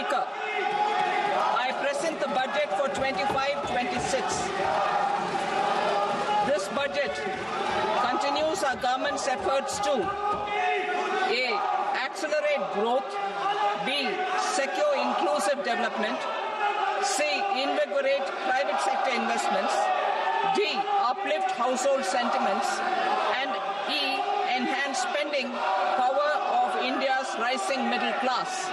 Speaker, I present the budget for 25-26. This budget continues our government's efforts to A. Accelerate growth, B. Secure inclusive development, C. Invigorate private sector investments, D. Uplift household sentiments, and E. Enhance spending power of India's rising middle class.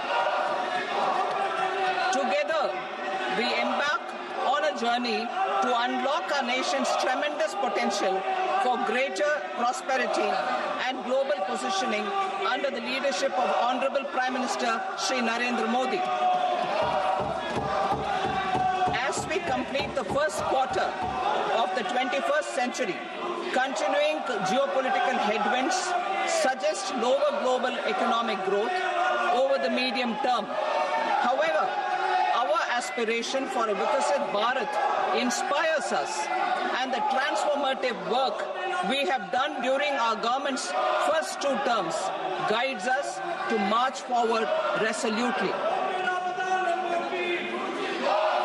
Together, we embark on a journey to unlock our nation's tremendous potential for greater prosperity and global positioning under the leadership of Honorable Prime Minister Shri Narendra Modi. As we complete the first quarter of the 21st century, continuing geopolitical headwinds suggest lower global economic growth over the medium term. However, our aspiration for a Vikasit Bharat inspires us, and the transformative work we have done during our government's first 2 terms guides us to march forward resolutely.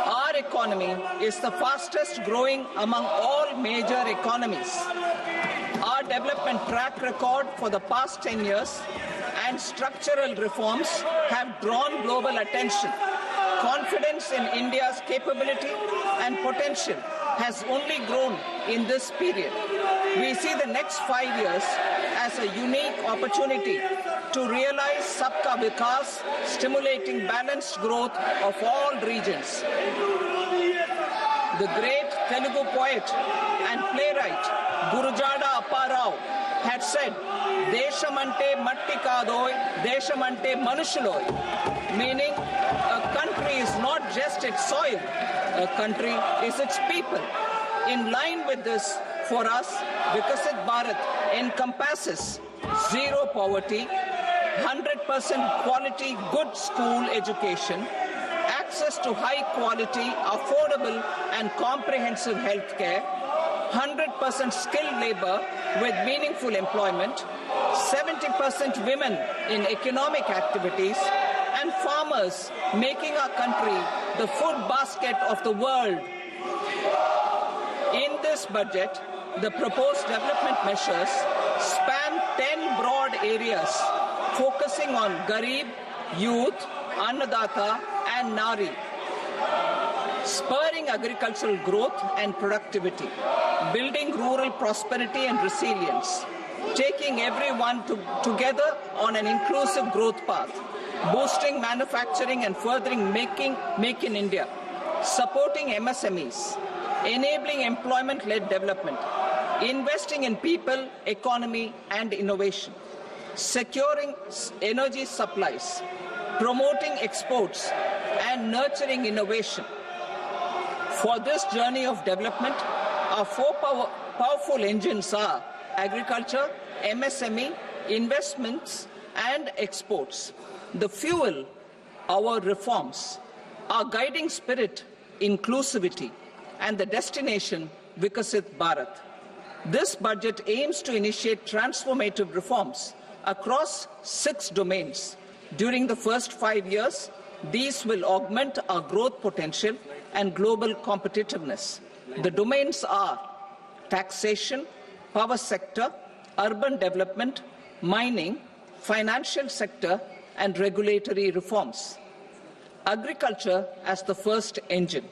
Our economy is the fastest growing among all major economies. Our development track record for the past 10 years and structural reforms have drawn global attention. Confidence in India's capability and potential has only grown in this period. We see the next 5 years as a unique opportunity to realize Sabka Vikas, stimulating balanced growth of all regions. The great Telugu poet and playwright Gurujada Apparao had said, "Deshamante matti kadoy, deshamante manushuloy," meaning a country is not just its soil, a country is its people. In line with this, for us, Vikasit Bharat encompasses zero poverty, 100% quality good school education, access to high quality, affordable and comprehensive health care, 100% skilled labor with meaningful employment, 70% women in economic activities, and farmers making our country the food basket of the world. In this budget, the proposed development measures span 10 broad areas, focusing on Garib, Youth, Annadata, and Nari, spurring agricultural growth and productivity, building rural prosperity and resilience, taking everyone together on an inclusive growth path, boosting manufacturing and furthering Make in India, supporting MSMEs, enabling employment-led development, investing in people, economy, and innovation, securing energy supplies, promoting exports, and nurturing innovation. For this journey of development, our 4 powerful engines are agriculture, MSME, investments, and exports. The fuel, our reforms, our guiding spirit, inclusivity, and the destination, Vikasit Bharat. This budget aims to initiate transformative reforms across 6 domains. During the first 5 years, these will augment our growth potential and global competitiveness. The domains are taxation, power sector, urban development, mining, financial sector, and regulatory reforms. Agriculture as the first engine.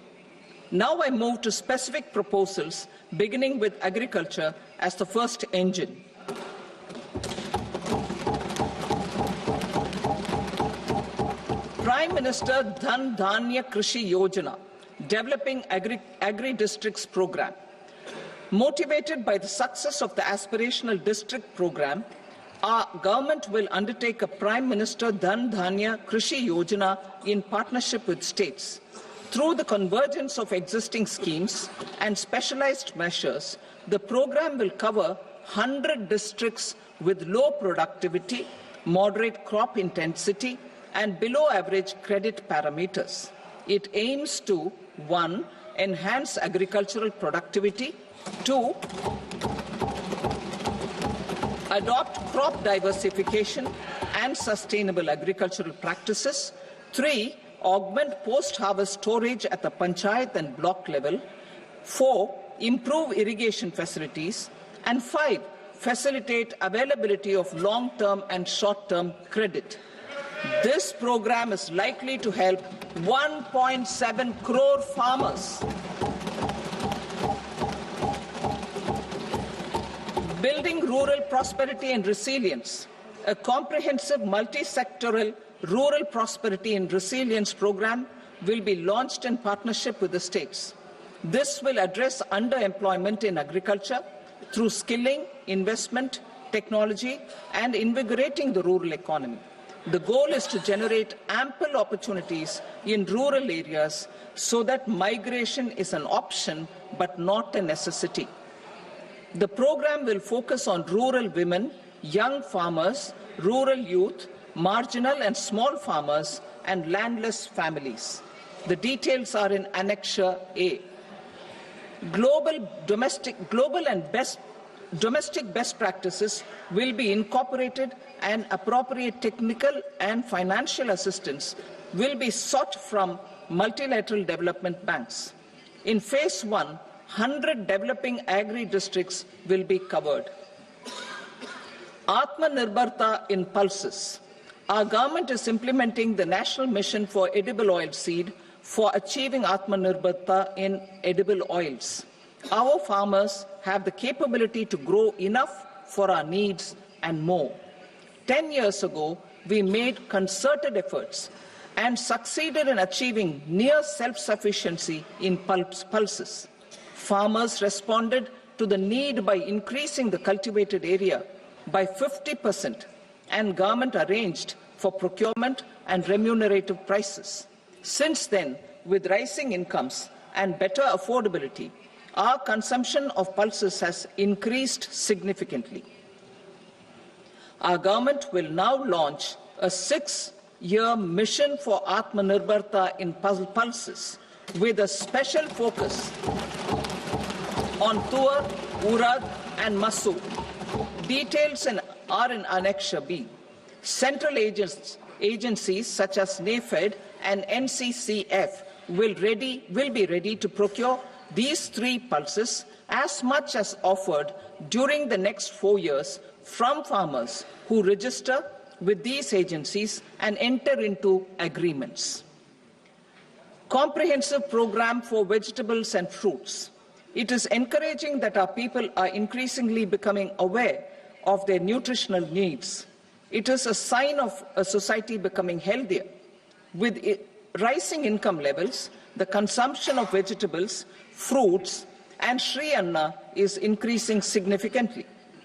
Now I move to specific proposals, beginning with agriculture as the first engine. Prime Minister Dhan Dhanya Krishi Yojana, developing agri-districts program. Motivated by the success of the aspirational district program, our government will undertake a Prime Minister Dhan Dhanya Krishi Yojana in partnership with states. Through the convergence of existing schemes and specialized measures, the program will cover 100 districts with low productivity, moderate crop intensity, and below average credit parameters. It aims to 1. Enhance agricultural productivity, 2. Adopt crop diversification and sustainable agricultural practices, 3. augment post-harvest storage at the panchayat and block level. 4, improve irrigation facilities. And 5, facilitate availability of long-term and short-term credit. This program is likely to help 1.7 crore farmers. Building rural prosperity and resilience. A comprehensive multi-sectoral rural prosperity and resilience program will be launched in partnership with the states. This will address underemployment in agriculture through skilling, investment, technology, and invigorating the rural economy. The goal is to generate ample opportunities in rural areas so that migration is an option but not a necessity. The program will focus on rural women, young farmers, rural youth, marginal and small farmers, and landless families. The details are in Annexure A. Domestic best practices will be incorporated, and appropriate technical and financial assistance will be sought from multilateral development banks. In Phase 1, 100 developing agri-districts will be covered. Atmanirbharta in pulses. Our government is implementing the National Mission for Edible Oilseed for achieving Atmanirbharta in edible oils. Our farmers have the capability to grow enough for our needs and more. 10 years ago, we made concerted efforts and succeeded in achieving near self-sufficiency in pulses. Farmers responded to the need by increasing the cultivated area by 50%, and government arranged for procurement and remunerative prices. Since then, with rising incomes and better affordability, our consumption of pulses has increased significantly. Our government will now launch a 6-year mission for Atmanirbharta in pulses with a special focus on Tuar, Urad and Masoor. Details are in Annexure B. Central agencies such as NAFED and NCCF will be ready to procure these 3 pulses as much as offered during the next 4 years from farmers who register with these agencies and enter into agreements. Comprehensive program for vegetables and fruits. It is encouraging that our people are increasingly becoming aware of their nutritional needs. It is a sign of a society becoming healthier. With rising income levels, the consumption of vegetables, fruits, and Sri Anna is increasing significantly.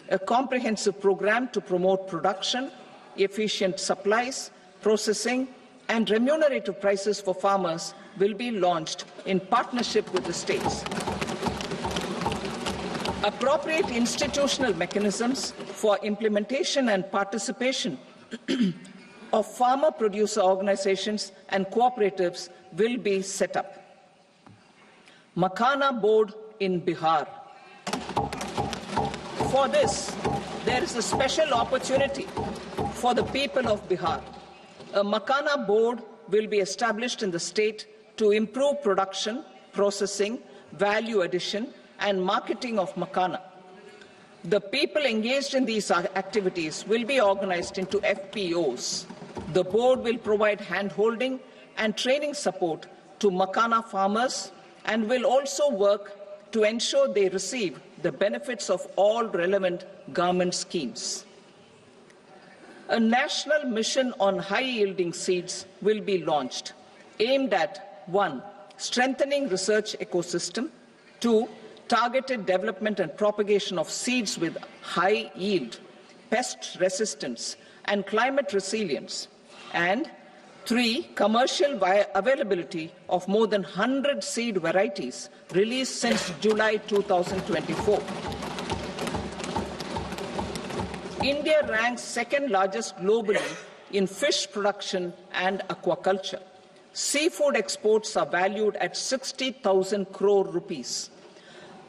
A comprehensive program to promote production, efficient supplies, processing, and remunerative prices for farmers will be launched in partnership with the states. Appropriate institutional mechanisms for implementation and participation of farmer producer organizations and cooperatives will be set up. Makhana board in Bihar. For this, there is a special opportunity for the people of Bihar. A Makhana board will be established in the state to improve production, processing, value addition, and marketing of Makhana. The people engaged in these activities will be organized into FPOs. The board will provide hand-holding and training support to Makhana farmers and will also work to ensure they receive the benefits of all relevant government schemes. A national mission on high-yielding seeds will be launched, aimed at 1. Strengthening research ecosystem, 2. Targeted development and propagation of seeds with high yield, pest resistance, and climate resilience, and 3. Commercial availability of more than 100 seed varieties released since July 2024. India ranks second largest globally in fish production and aquaculture. Seafood exports are valued at 60,000 crore rupees.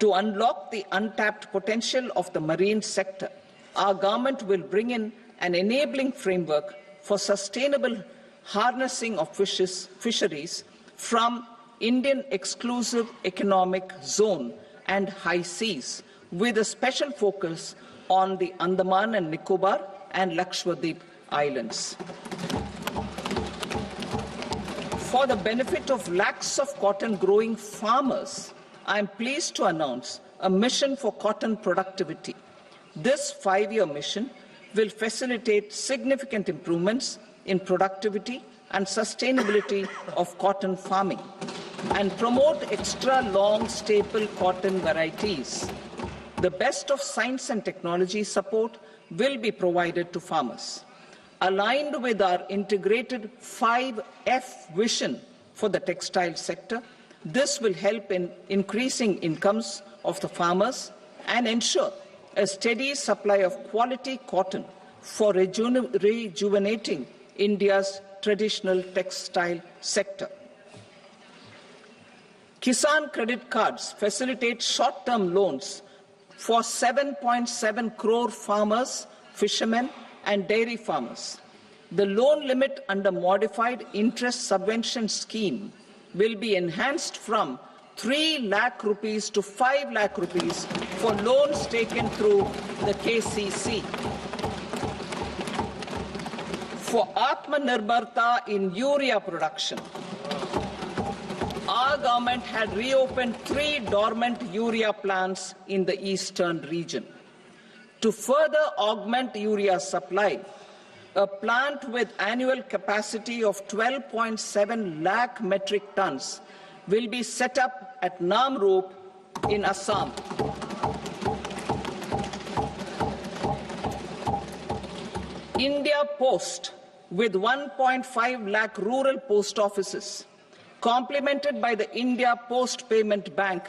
To unlock the untapped potential of the marine sector, our government will bring in an enabling framework for sustainable harnessing of fisheries from Indian exclusive economic zone and high seas, with a special focus on the Andaman and Nicobar and Lakshadweep Islands. For the benefit of lakhs of cotton growing farmers, I am pleased to announce a mission for cotton productivity. This 5-year mission will facilitate significant improvements in productivity and sustainability of cotton farming and promote extra long staple cotton varieties. The best of science and technology support will be provided to farmers. Aligned with our integrated 5F vision for the textile sector, this will help in increasing incomes of the farmers and ensure a steady supply of quality cotton for rejuvenating India's traditional textile sector. Kisan credit cards facilitate short-term loans for 7.7 crore farmers, fishermen, and dairy farmers. The loan limit under modified interest subvention scheme will be enhanced from 3 lakh rupees to 5 lakh rupees for loans taken through the KCC. For Atmanirbharta in urea production, our government had reopened 3 dormant urea plants in the eastern region. To further augment urea supply, a plant with annual capacity of 12.7 lakh metric tons will be set up at Namrup in Assam. India Post, with 1.5 lakh rural post offices, complemented by the India Post Payment Bank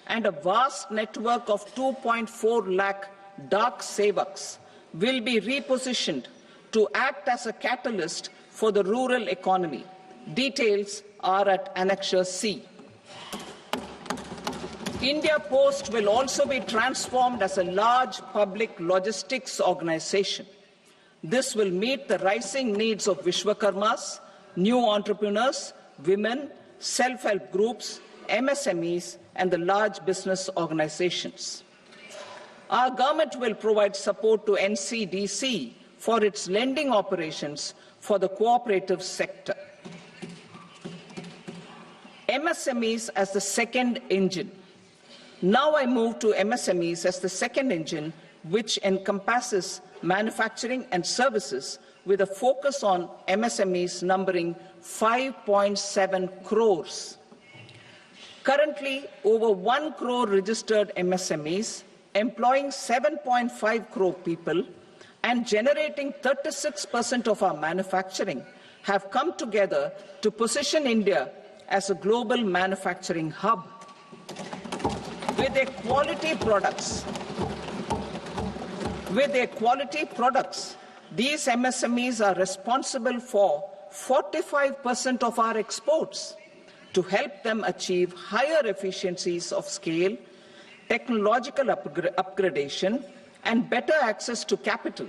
and a vast network of 2.4 lakh Dak Sevaks, will be repositioned to act as a catalyst for the rural economy. Details are at Annexure C. India Post will also be transformed as a large public logistics organization. This will meet the rising needs of Vishwakarmas, new entrepreneurs, women, self-help groups, MSMEs, and the large business organizations. Our government will provide support to NCDC for its lending operations for the cooperative sector. MSMEs as the second engine. Now I move to MSMEs as the second engine, which encompasses manufacturing and services with a focus on MSMEs numbering 5.7 crores. Currently, over 1 crore registered MSMEs, employing 7.5 crore people and generating 36% of our manufacturing, have come together to position India as a global manufacturing hub. With their quality products, these MSMEs are responsible for 45% of our exports. To help them achieve higher efficiencies of scale, technological upgradation, and better access to capital,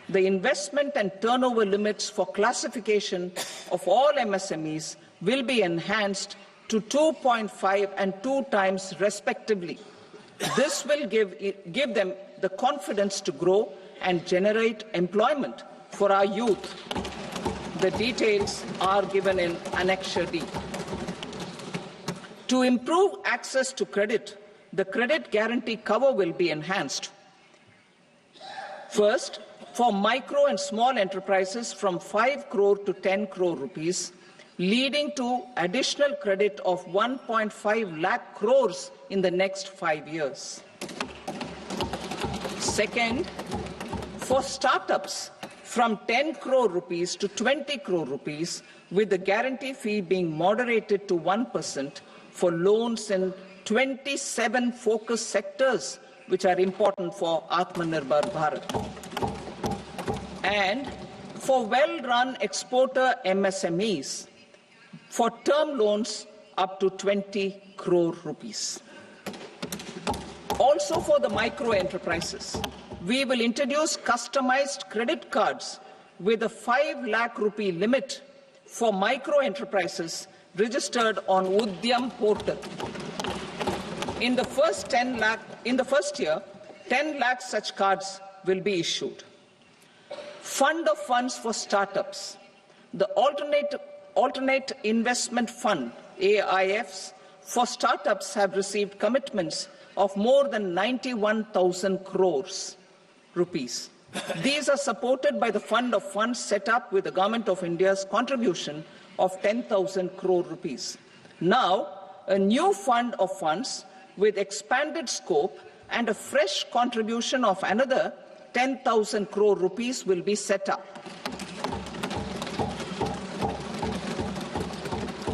the investment and turnover limits for classification of all MSMEs will be enhanced to 2.5 and 2 times respectively. This will give them the confidence to grow and generate employment for our youth. The details are given in Annexure D. To improve access to credit, the credit guarantee cover will be enhanced. First, for micro and small enterprises from 5 crore to 10 crore rupees, leading to additional credit of 1.5 lakh crores in the next 5 years. Second, for startups from 10 crore rupees to 20 crore rupees, with the guarantee fee being moderated to 1% for loans in 27 focus sectors which are important for Atmanirbhar Bharat. And for well-run exporter MSMEs, for term loans up to 20 crore rupees. Also for the micro enterprises, we will introduce customized credit cards with a 5 lakh rupee limit for micro enterprises registered on Udyam portal. In the first year, 10 lakh such cards will be issued. Fund of funds for startups. The alternate investment fund, AIFs, for startups have received commitments of more than 91,000 crores rupees. These are supported by the fund of funds set up with the Government of India's contribution of 10,000 crore rupees. Now, a new fund of funds with expanded scope and a fresh contribution of another 10,000 crore rupees will be set up.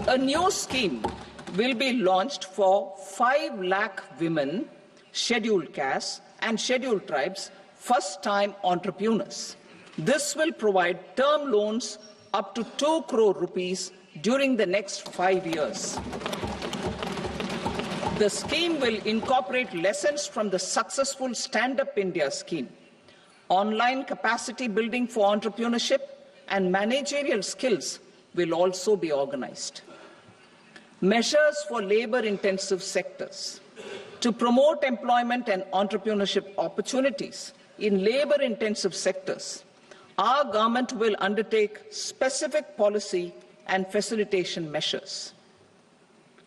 A new scheme will be launched for 5 lakh women, scheduled castes and scheduled tribes, first-time entrepreneurs. This will provide term loans up to 2 crore rupees during the next 5 years. The scheme will incorporate lessons from the successful Stand Up India scheme. Online capacity building for entrepreneurship and managerial skills will also be organized. Measures for labor-intensive sectors. To promote employment and entrepreneurship opportunities in labor-intensive sectors, our government will undertake specific policy and facilitation measures.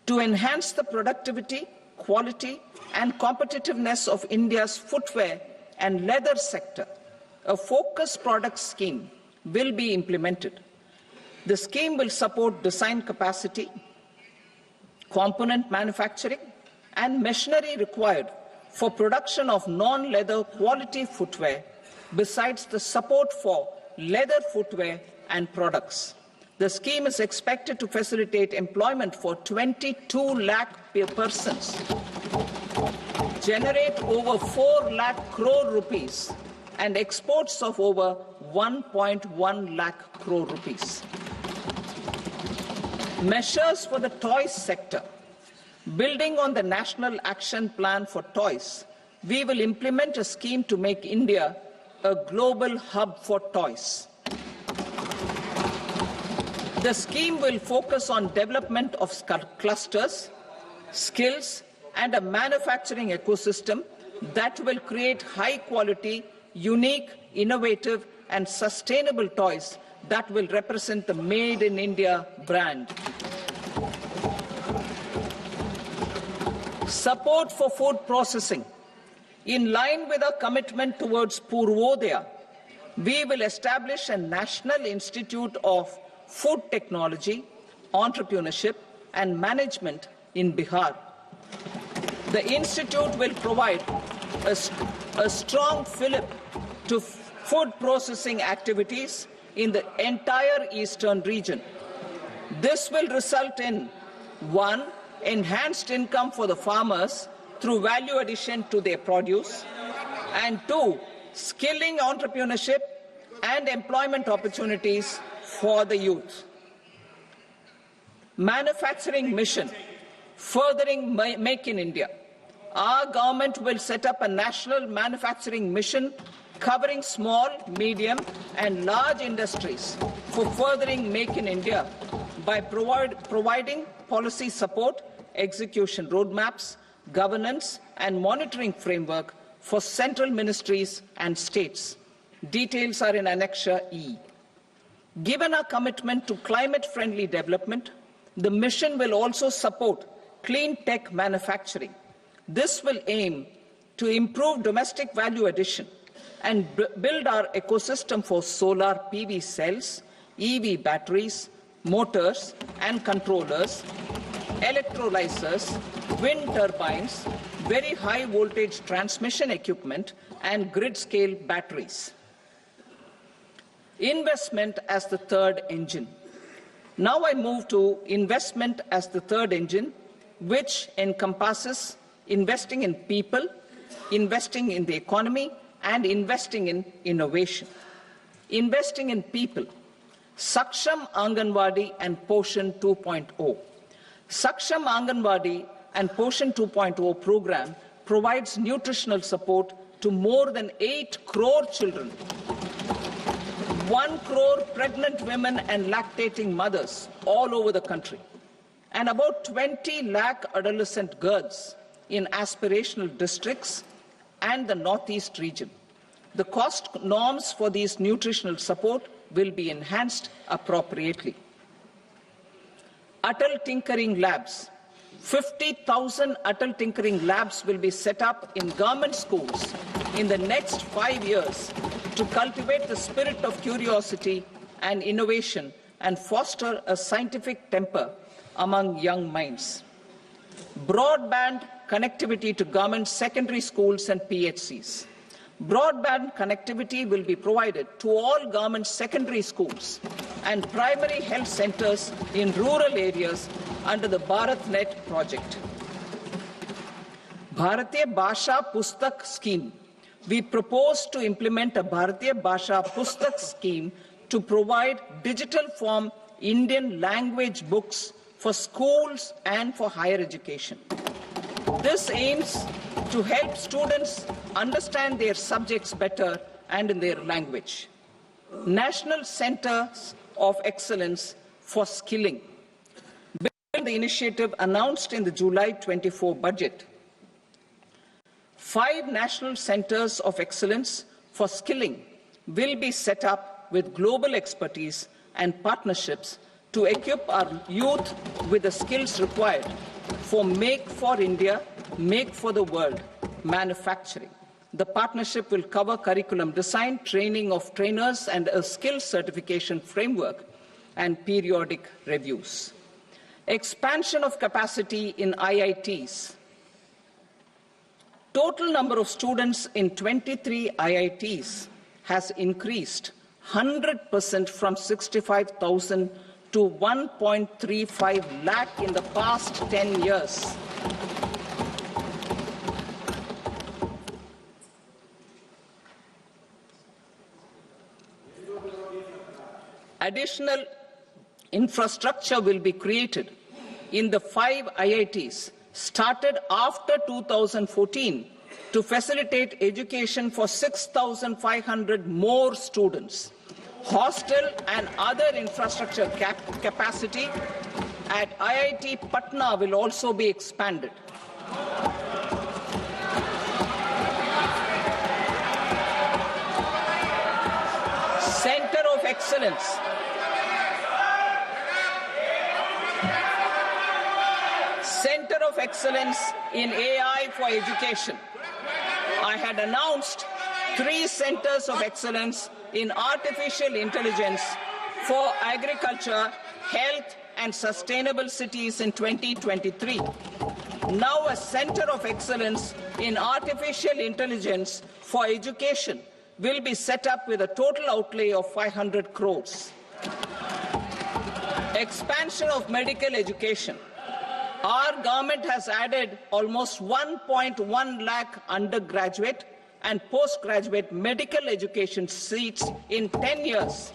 To enhance the productivity, quality, and competitiveness of India's footwear and leather sector, a focused product scheme will be implemented. The scheme will support design capacity, component manufacturing, and machinery required for production of non-leather quality footwear, besides the support for leather footwear and products. The scheme is expected to facilitate employment for 22 lakh persons, generate over 4 lakh crore rupees, and exports of over 1.1 lakh crore rupees. Measures for the toys sector. Building on the National Action Plan for Toys, we will implement a scheme to make India a global hub for toys. The scheme will focus on development of clusters, skills, and a manufacturing ecosystem that will create high-quality, unique, innovative, and sustainable toys that will represent the Made in India brand. Support for food processing. In line with our commitment towards Purvodaya, we will establish a National Institute of Food Technology, Entrepreneurship and Management in Bihar. The institute will provide a strong fillip to food processing activities in the entire eastern region. This will result in 1. Enhanced income for the farmers through value addition to their produce, and 2. Skilling entrepreneurship and employment opportunities for the youth. Manufacturing mission, furthering Make in India. Our government will set up a national manufacturing mission covering small, medium and large industries for furthering Make in India by providing policy support, execution roadmaps, governance and monitoring framework for central ministries and states. Details are in Annexure E. Given our commitment to climate-friendly development, the mission will also support clean tech manufacturing. This will aim to improve domestic value addition and build our ecosystem for solar PV cells, EV batteries, motors and controllers, electrolyzers, wind turbines, very high voltage transmission equipment and grid-scale batteries. Investment as the third engine. Now I move to investment as the third engine, which encompasses investing in people, investing in the economy, and investing in innovation. Investing in people. Saksham Anganwadi and Poshan 2.0. Saksham Anganwadi and Poshan 2.0 program provides nutritional support to more than 8 crore children. 1 crore pregnant women and lactating mothers all over the country, and about 20 lakh adolescent girls in aspirational districts and the Northeast region. The cost norms for these nutritional support will be enhanced appropriately. Atal Tinkering Labs. 50,000 Atal Tinkering Labs will be set up in government schools in the next 5 years to cultivate the spirit of curiosity and innovation and foster a scientific temper among young minds. Broadband connectivity to government secondary schools and PHCs. Broadband connectivity will be provided to all government secondary schools and primary health centers in rural areas under the BharatNet project. Bharatiya Bhasha Pustak Scheme. We propose to implement a Bharatiya Bhasha Pustak scheme to provide digital form Indian language books for schools and for higher education. This aims to help students understand their subjects better and in their language. National Centers of Excellence for Skilling. Building the initiative announced in the July 24 budget, 5 national centers of excellence for skilling will be set up with global expertise and partnerships to equip our youth with the skills required for Make for India, Make for the World manufacturing. The partnership will cover curriculum design, training of trainers, and a skills certification framework and periodic reviews. Expansion of capacity in IITs. Total number of students in 23 IITs has increased 100% from 65,000 to 1.35 lakh in the past 10 years. Additional infrastructure will be created in the 5 IITs started after 2014 to facilitate education for 6,500 more students. Hostel and other infrastructure capacity at IIT Patna will also be expanded. Center of Excellence. Center of Excellence in AI for Education. I had announced 3 centers of excellence in artificial intelligence for agriculture, health, and sustainable cities in 2023. Now a center of excellence in artificial intelligence for education will be set up with a total outlay of 500 crores. Expansion of medical education. Our government has added almost 1.1 lakh undergraduate and postgraduate medical education seats in 10 years,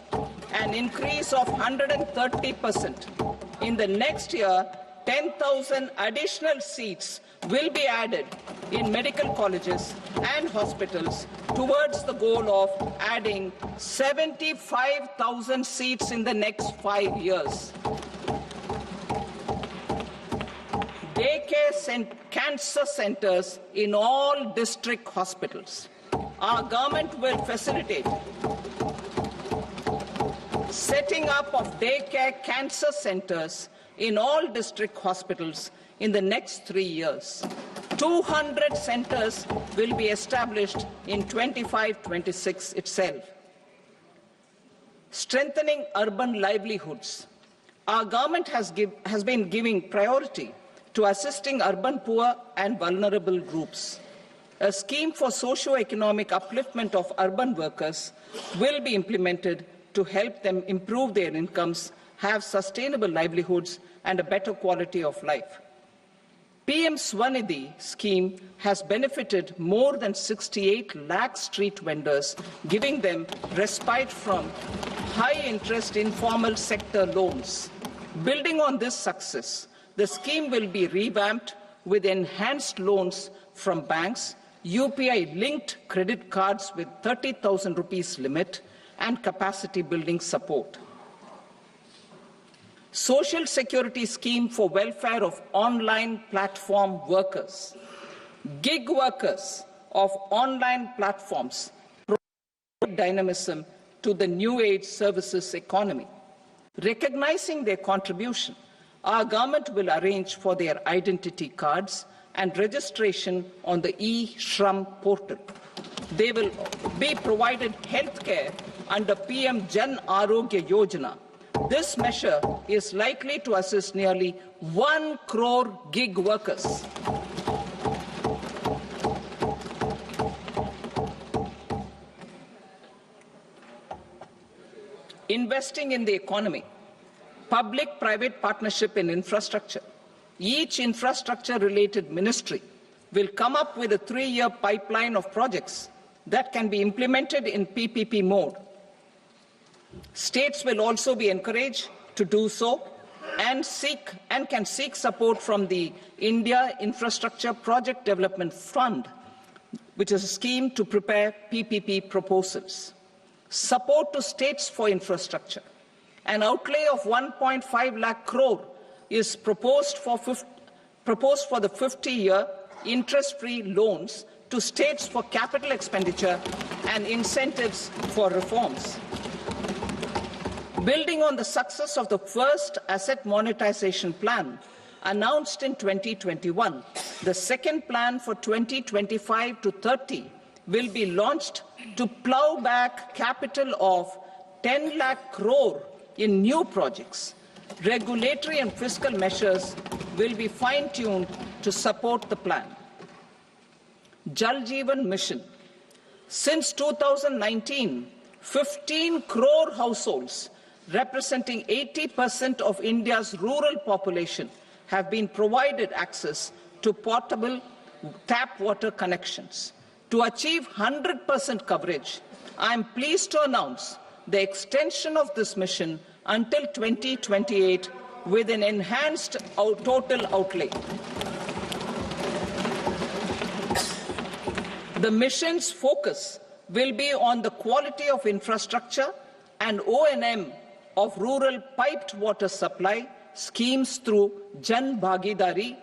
an increase of 130%. In the next year, 10,000 additional seats will be added in medical colleges and hospitals towards the goal of adding 75,000 seats in the next 5 years. Daycare cancer centers in all district hospitals. Our government will facilitate setting up of daycare cancer centers in all district hospitals in the next 3 years. 200 centers will be established in 25-26 itself. Strengthening urban livelihoods. Our government has been giving priority to assisting urban poor and vulnerable groups. A scheme for socio-economic upliftment of urban workers will be implemented to help them improve their incomes, have sustainable livelihoods, and a better quality of life. PM Swanidhi scheme has benefited more than 68 lakh street vendors, giving them respite from high-interest informal sector loans. Building on this success, the scheme will be revamped with enhanced loans from banks, UPI-linked credit cards with 30,000 rupees limit, and capacity building support. Social Security scheme for welfare of online platform workers. Gig workers of online platforms provide dynamism to the new age services economy. Recognizing their contribution, our government will arrange for their identity cards and registration on the e-Shram portal. They will be provided healthcare under PM Jan Arogya Yojana. This measure is likely to assist nearly 1 crore gig workers. Investing in the economy, public-private partnership in infrastructure. Each infrastructure-related ministry will come up with a 3-year pipeline of projects that can be implemented in PPP mode. States will also be encouraged to do so and can seek support from the India Infrastructure Project Development Fund, which is a scheme to prepare PPP proposals. Support to states for infrastructure. An outlay of 1.5 lakh crore is proposed for the 50-year interest-free loans to states for capital expenditure and incentives for reforms. Building on the success of the first asset monetization plan announced in 2021, the second plan for 2025 to 30 will be launched to plough back capital of 10 lakh crore in new projects. Regulatory and fiscal measures will be fine-tuned to support the plan. Jal Jeevan Mission. Since 2019, 15 crore households, representing 80% of India's rural population, have been provided access to portable tap water connections. To achieve 100% coverage, I am pleased to announce the extension of this mission until 2028 with an enhanced total outlay. The mission's focus will be on the quality of infrastructure and O&M of rural piped water supply schemes through Jan Bhagidari.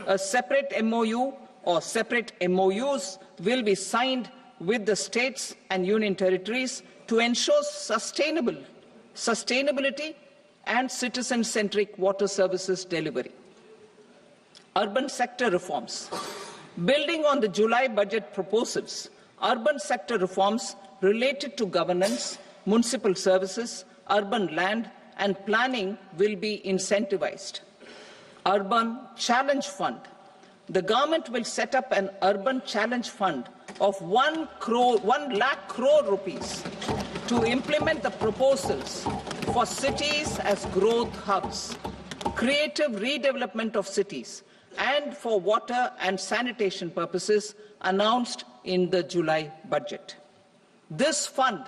A separate MOU or separate MOUs will be signed with the states and union territories to ensure sustainability and citizen-centric water services delivery. Urban sector reforms. Building on the July budget proposals, urban sector reforms related to governance, municipal services, urban land and planning will be incentivized. Urban Challenge Fund. The government will set up an Urban Challenge Fund of 1 lakh crore rupees to implement the proposals for cities as growth hubs, creative redevelopment of cities, and for water and sanitation purposes announced in the July budget. This fund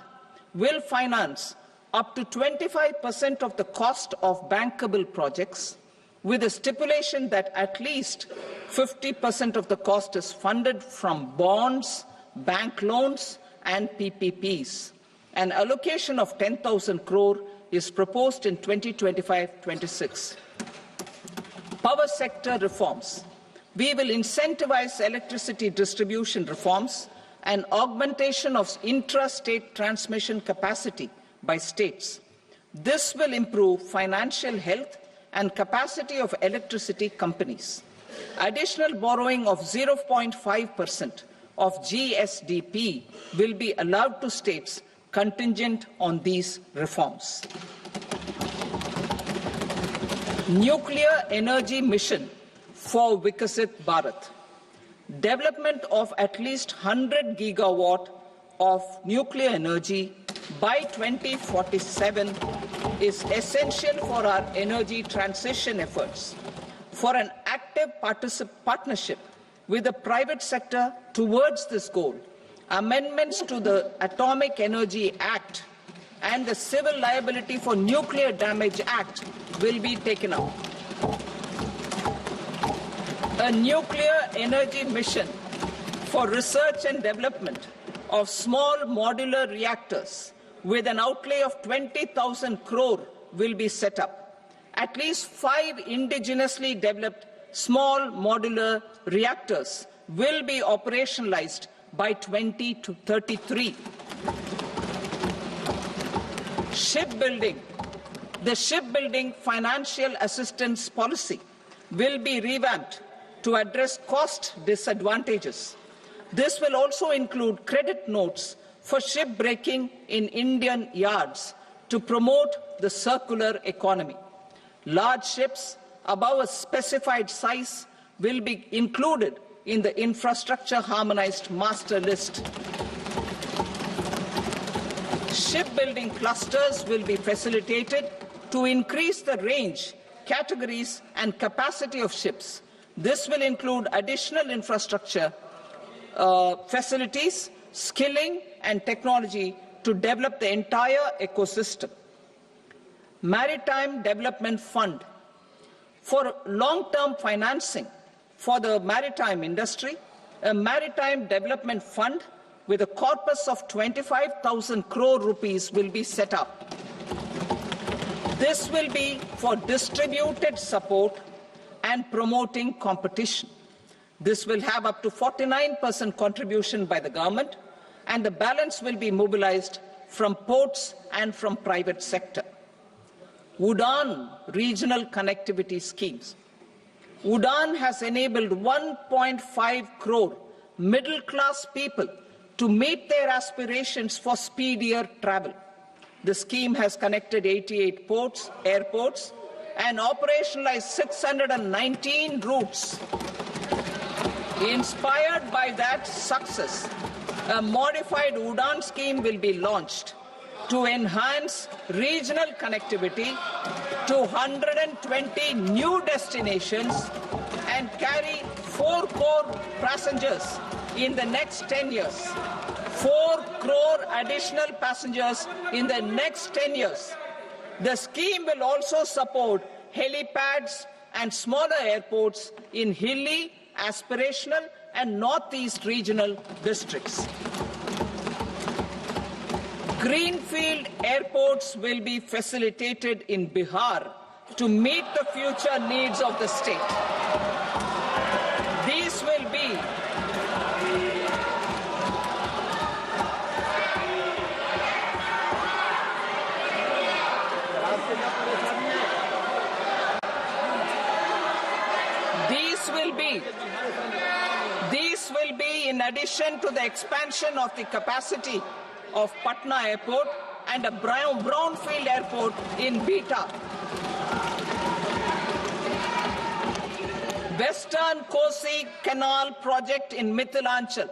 will finance up to 25% of the cost of bankable projects, with a stipulation that at least 50% of the cost is funded from bonds, bank loans and PPPs. An allocation of 10,000 crore is proposed in 2025-26. Power sector reforms. We will incentivize electricity distribution reforms and augmentation of intra-state transmission capacity by states. This will improve financial health and capacity of electricity companies. Additional borrowing of 0.5% of GSDP will be allowed to states contingent on these reforms. Nuclear energy mission for Vikasit Bharat. Development of at least 100 gigawatt of nuclear energy by 2047 is essential for our energy transition efforts. For an active partnership with the private sector towards this goal, amendments to the Atomic Energy Act and the Civil Liability for Nuclear Damage Act will be taken up. A nuclear energy mission for research and development of small modular reactors with an outlay of 20,000 crore will be set up. At least 5 indigenously developed small modular reactors will be operationalized by 2033. Shipbuilding. The shipbuilding financial assistance policy will be revamped to address cost disadvantages. This will also include credit notes for shipbreaking in Indian yards to promote the circular economy. Large ships above a specified size will be included in the infrastructure harmonized master list. Shipbuilding clusters will be facilitated to increase the range, categories and capacity of ships. This will include additional infrastructure, facilities, skilling and technology to develop the entire ecosystem. Maritime Development Fund. For long-term financing for the maritime industry, a Maritime Development Fund with a corpus of 25,000 crore rupees will be set up. This will be for distributed support and promoting competition. This will have up to 49% contribution by the government, and the balance will be mobilized from ports and from private sector. UDAN regional connectivity schemes. UDAN has enabled 1.5 crore middle-class people to meet their aspirations for speedier travel. The scheme has connected 88 airports, and operationalized 619 routes. Inspired by that success, a modified UDAN scheme will be launched to enhance regional connectivity to 120 new destinations and carry 4 crore passengers in the next 10 years. 4 crore additional passengers in the next 10 years. The scheme will also support helipads and smaller airports in hilly, aspirational and northeast regional districts. Greenfield airports will be facilitated in Bihar to meet the future needs of the state. These will be in addition to the expansion of the capacity of Patna Airport and a brownfield airport in Beta. Western Kosi Canal project in Mithilanchal.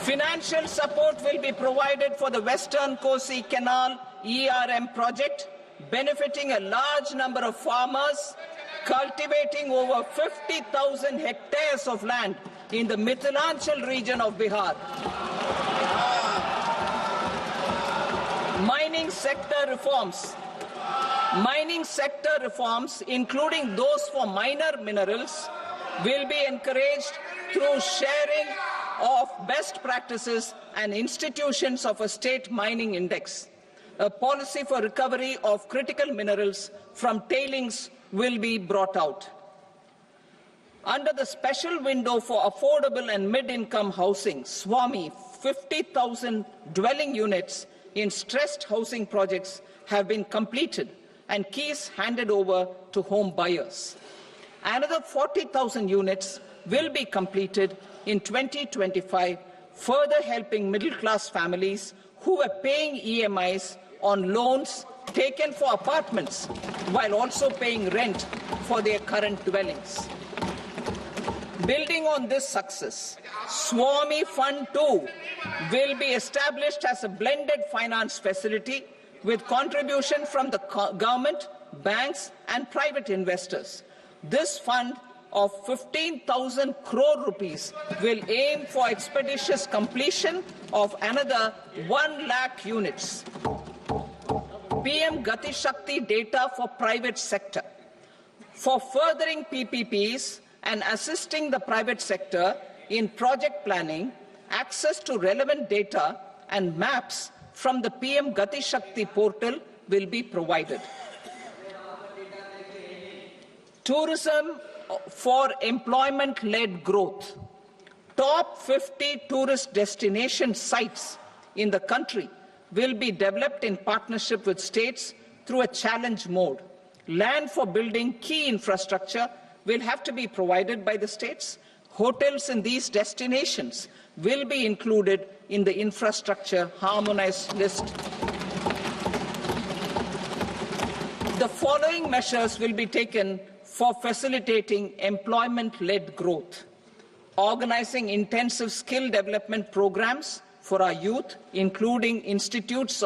Financial support will be provided for the Western Kosi Canal ERM project, benefiting a large number of farmers cultivating over 50,000 hectares of land in the Mithilanchal region of Bihar. Mining sector reforms. Mining sector reforms, including those for minor minerals, will be encouraged through sharing of best practices and institutions of a state mining index. A policy for recovery of critical minerals from tailings will be brought out. Under the special window for affordable and mid-income housing, SWAMI, 50,000 dwelling units in stressed housing projects have been completed and keys handed over to home buyers. Another 40,000 units will be completed in 2025, further helping middle-class families who were paying EMIs on loans taken for apartments while also paying rent for their current dwellings. Building on this success, SWAMI Fund 2 will be established as a blended finance facility with contribution from the government, banks and private investors. This fund of 15,000 crore rupees will aim for expeditious completion of another 1 lakh units. PM Gati Shakti data for private sector. For furthering PPPs and assisting the private sector in project planning, access to relevant data and maps from the PM Gati Shakti portal will be provided. Tourism for employment-led growth. Top 50 tourist destination sites in the country will be developed in partnership with states through a challenge mode. Land for building key infrastructure will have to be provided by the states. Hotels in these destinations will be included in the infrastructure harmonized list. The following measures will be taken for facilitating employment-led growth. Organizing intensive skill development programs for our youth, including in institutes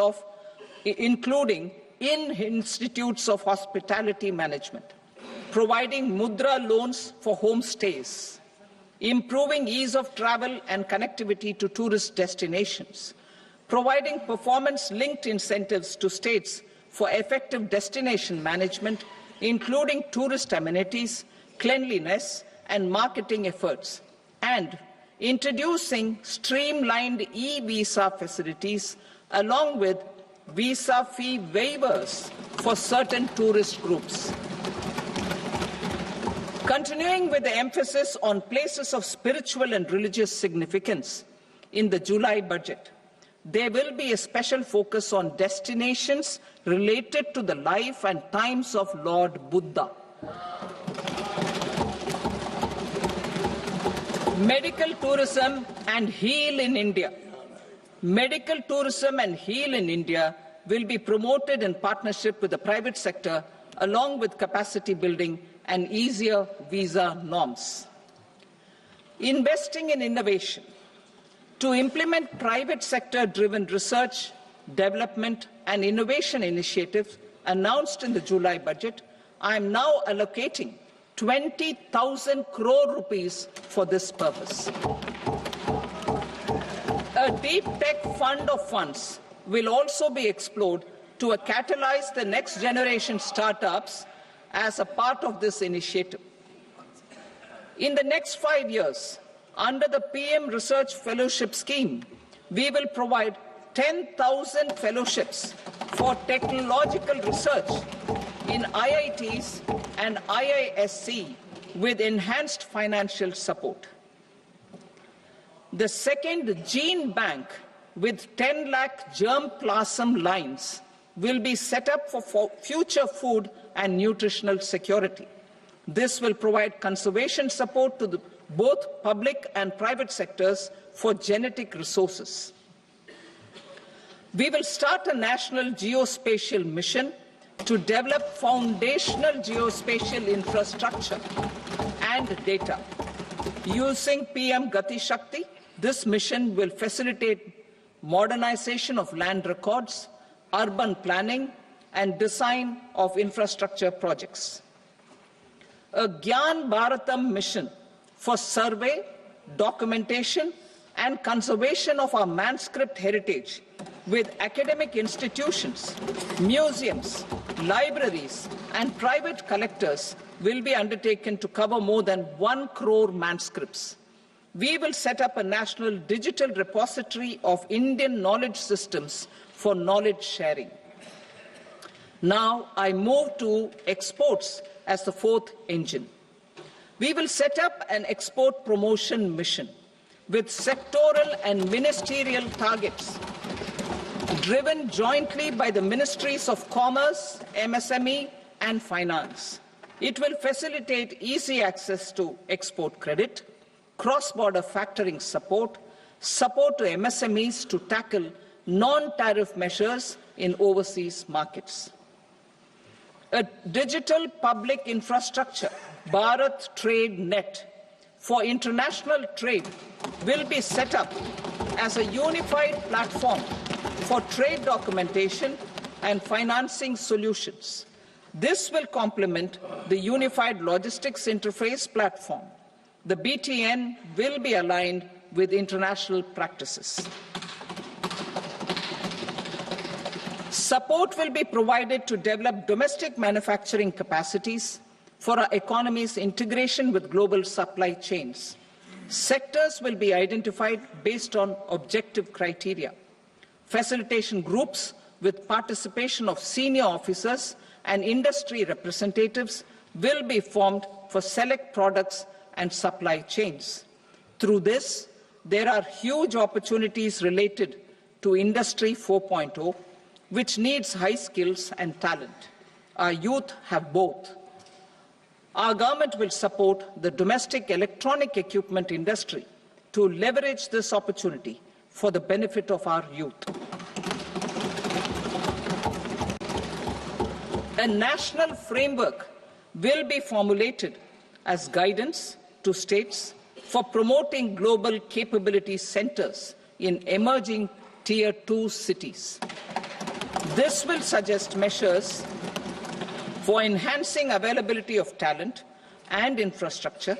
of hospitality management. Providing mudra loans for homestays. Improving ease of travel and connectivity to tourist destinations. Providing performance-linked incentives to states for effective destination management, including tourist amenities, cleanliness, and marketing efforts. And introducing streamlined e-visa facilities along with visa fee waivers for certain tourist groups. Continuing with the emphasis on places of spiritual and religious significance in the July budget, there will be a special focus on destinations related to the life and times of Lord Buddha. Medical tourism and heal in India. Medical tourism and heal in India will be promoted in partnership with the private sector along with capacity building and easier visa norms. Investing in innovation. To implement private sector-driven research, development and innovation initiatives announced in the July budget, I am now allocating 20,000 crore rupees for this purpose. A deep tech fund of funds will also be explored to catalyze the next generation startups as a part of this initiative. In the next 5 years, under the PM Research Fellowship Scheme, we will provide 10,000 fellowships for technological research in IITs and IISc with enhanced financial support. The second gene bank with 10 lakh germplasm lines will be set up for future food and nutritional security. This will provide conservation support to both public and private sectors for genetic resources. We will start a national geospatial mission to develop foundational geospatial infrastructure and data. Using PM Gati Shakti, this mission will facilitate modernization of land records, urban planning, and design of infrastructure projects. A Gyan Bharatam mission for survey, documentation, and conservation of our manuscript heritage with academic institutions, museums, libraries, and private collectors will be undertaken to cover more than 1 crore manuscripts. We will set up a national digital repository of Indian knowledge systems for knowledge sharing. Now I move to exports as the fourth engine. We will set up an export promotion mission with sectoral and ministerial targets driven jointly by the Ministries of Commerce, MSME, and Finance. It will facilitate easy access to export credit, cross-border factoring support, support to MSMEs to tackle non-tariff measures in overseas markets. A digital public infrastructure, Bharat Trade Net, for international trade will be set up as a unified platform for trade documentation and financing solutions. This will complement the Unified Logistics Interface platform. The BTN will be aligned with international practices. Support will be provided to develop domestic manufacturing capacities for our economy's integration with global supply chains. Sectors will be identified based on objective criteria. Facilitation groups with participation of senior officers and industry representatives will be formed for select products and supply chains. Through this, there are huge opportunities related to Industry 4.0, which needs high skills and talent. Our youth have both. Our government will support the domestic electronic equipment industry to leverage this opportunity for the benefit of our youth. A national framework will be formulated as guidance to states for promoting global capability centers in emerging Tier 2 cities. This will suggest measures for enhancing availability of talent and infrastructure,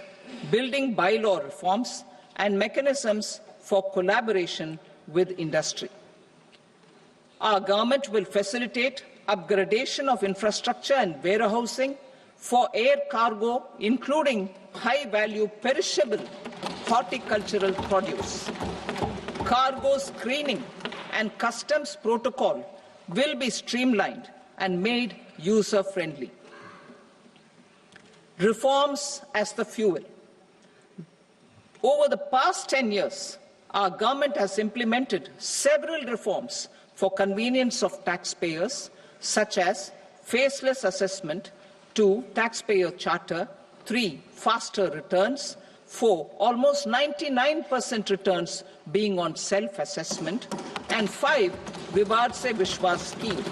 building bylaw reforms, and mechanisms for collaboration with industry. Our government will facilitate upgradation of infrastructure and warehousing for air cargo, including high-value perishable horticultural produce. Cargo screening and customs protocol will be streamlined and made user-friendly. Reforms as the fuel. Over the past 10 years, our government has implemented several reforms for convenience of taxpayers, such as faceless assessment, 2, taxpayer charter, 3, faster returns, 4, almost 99% returns being on self-assessment, and 5, Vivad Se Vishwas scheme.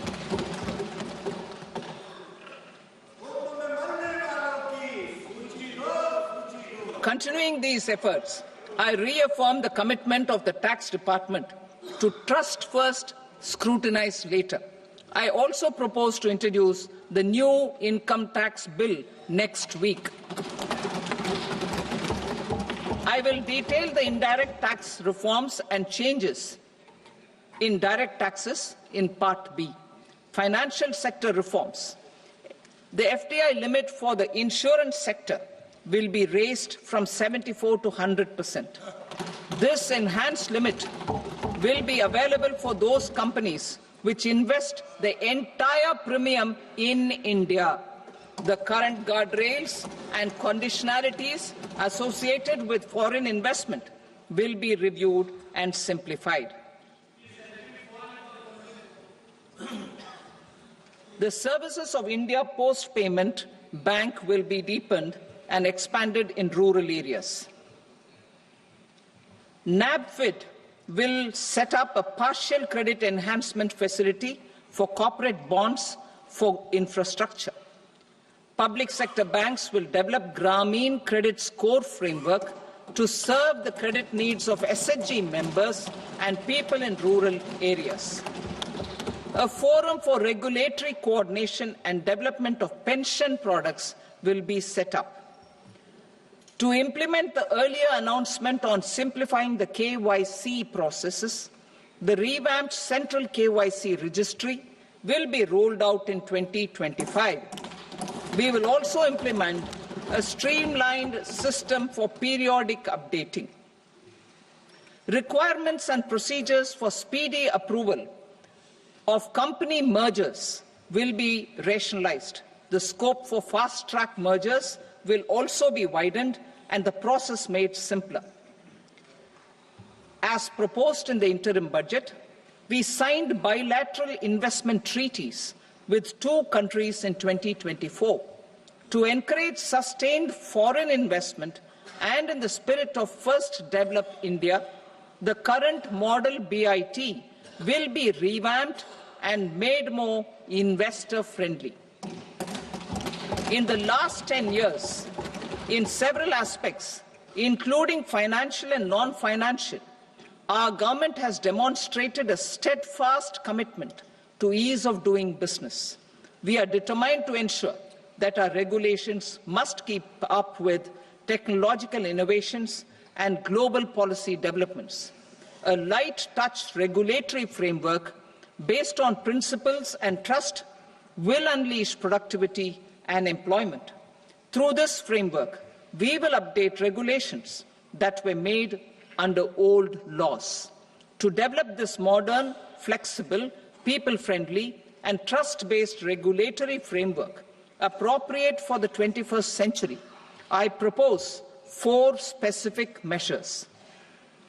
Continuing these efforts, I reaffirm the commitment of the Tax Department to trust first, scrutinize later. I also propose to introduce the new income tax bill next week. I will detail the indirect tax reforms and changes in direct taxes in Part B. Financial sector reforms. The FDI limit for the insurance sector will be raised from 74 to 100%. This enhanced limit will be available for those companies which invest the entire premium in India. The current guardrails and conditionalities associated with foreign investment will be reviewed and simplified. The services of India Post Payment Bank will be deepened and expanded in rural areas. NABFID will set up a partial credit enhancement facility for corporate bonds for infrastructure. Public sector banks will develop Grameen Credit Score framework to serve the credit needs of SHG members and people in rural areas. A forum for regulatory coordination and development of pension products will be set up. To implement the earlier announcement on simplifying the KYC processes, the revamped Central KYC Registry will be rolled out in 2025. We will also implement a streamlined system for periodic updating. Requirements and procedures for speedy approval of company mergers will be rationalized. The scope for fast-track mergers will also be widened and the process made simpler. As proposed in the interim budget, we signed bilateral investment treaties with 2 countries in 2024 to encourage sustained foreign investment, and in the spirit of First Develop India, the current model BIT will be revamped and made more investor-friendly. In the last 10 years, in several aspects, including financial and non-financial, our government has demonstrated a steadfast commitment to ease of doing business. We are determined to ensure that our regulations must keep up with technological innovations and global policy developments. A light-touch regulatory framework based on principles and trust will unleash productivity and employment. Through this framework, we will update regulations that were made under old laws. To develop this modern, flexible, people-friendly, and trust-based regulatory framework appropriate for the 21st century, I propose 4 specific measures.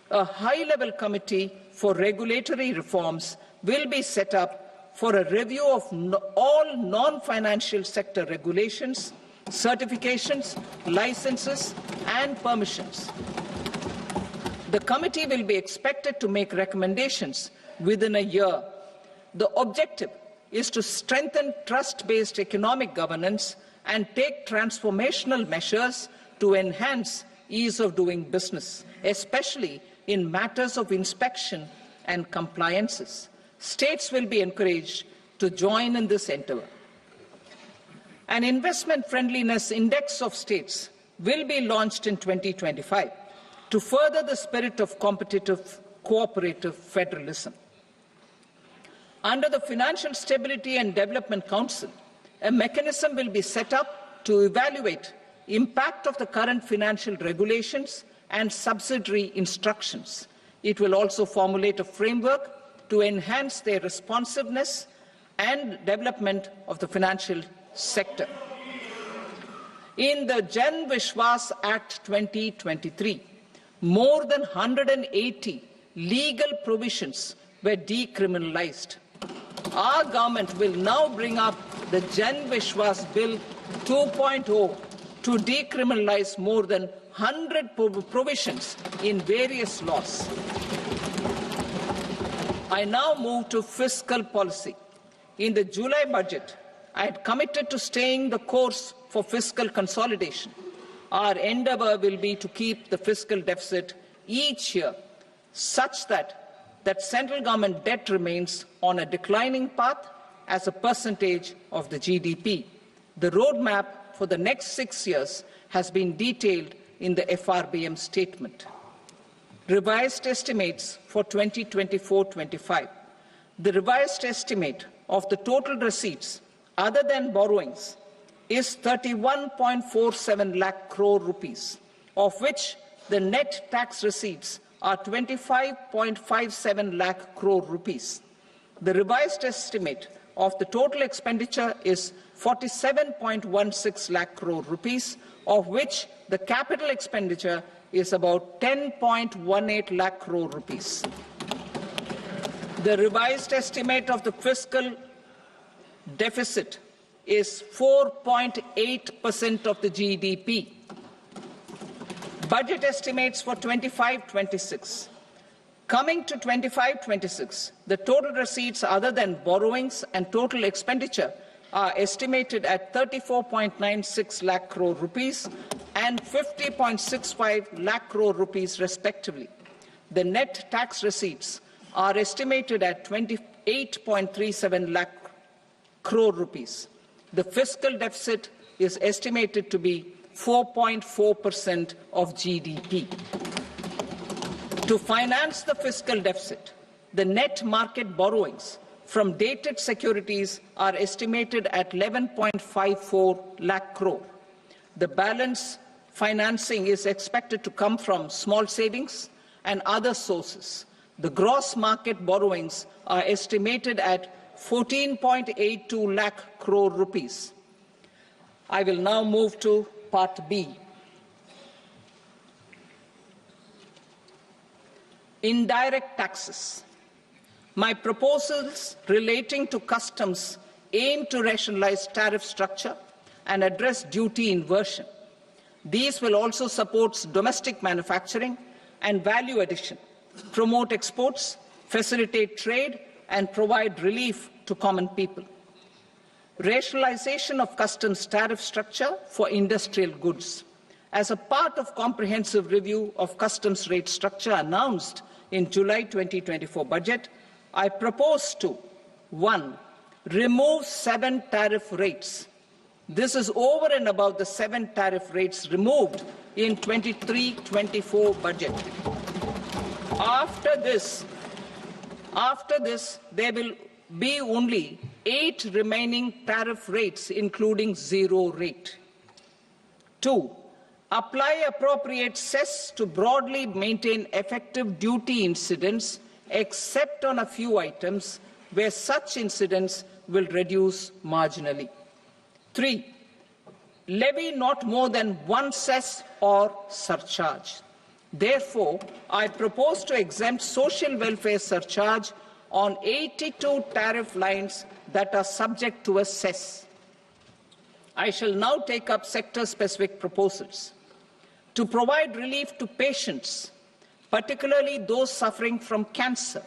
A high-level committee for regulatory reforms will be set up for a review of all non-financial sector regulations, certifications, licenses, and permissions. The committee will be expected to make recommendations within a year. The objective is to strengthen trust-based economic governance and take transformational measures to enhance ease of doing business, especially in matters of inspection and compliances. States will be encouraged to join in this endeavour. An investment friendliness index of states will be launched in 2025 to further the spirit of competitive, cooperative federalism. Under the Financial Stability and Development Council, a mechanism will be set up to evaluate impact of the current financial regulations and subsidiary instructions. It will also formulate a framework to enhance their responsiveness and development of the financial sector. In the Jan Vishwas Act 2023, more than 180 legal provisions were decriminalized. Our government will now bring up the Jan Vishwas Bill 2.0 to decriminalize more than 100 provisions in various laws. I now move to fiscal policy. In the July budget, I had committed to staying the course for fiscal consolidation. Our endeavour will be to keep the fiscal deficit each year such that central government debt remains on a declining path as a percentage of the GDP. The roadmap for the next 6 years has been detailed in the FRBM statement. Revised estimates for 2024-25. The revised estimate of the total receipts other than borrowings is 31.47 lakh crore rupees, of which the net tax receipts are 25.57 lakh crore rupees. The revised estimate of the total expenditure is 47.16 lakh crore rupees, of which the capital expenditure is about 10.18 lakh crore rupees. The revised estimate of the fiscal deficit is 4.8% of the GDP. Budget estimates for 25-26. Coming to 25-26, the total receipts other than borrowings and total expenditure are estimated at 34.96 lakh crore rupees and 50.65 lakh crore rupees respectively. The net tax receipts are estimated at 28.37 lakh crore rupees. The fiscal deficit is estimated to be 4.4% of GDP. To finance the fiscal deficit, the net market borrowings from dated securities are estimated at 11.54 lakh crore. The balance financing is expected to come from small savings and other sources. The gross market borrowings are estimated at 14.82 lakh crore rupees. I will now move to Part B. Indirect taxes. My proposals relating to customs aim to rationalize tariff structure and address duty inversion. These will also support domestic manufacturing and value addition, promote exports, facilitate trade, and provide relief to common people. Rationalization of customs tariff structure for industrial goods. As a part of comprehensive review of customs rate structure announced in July 2024 budget, I propose to 1. Remove 7 tariff rates. This is over and above the 7 tariff rates removed in 23-24 budget. After this, there will be only 8 remaining tariff rates, including 0 rate. 2. Apply appropriate cess to broadly maintain effective duty incidence except on a few items where such incidents will reduce marginally. 3. Levy not more than one cess or surcharge. Therefore, I propose to exempt social welfare surcharge on 82 tariff lines that are subject to a cess. I shall now take up sector-specific proposals. To provide relief to patients, particularly those suffering from cancer,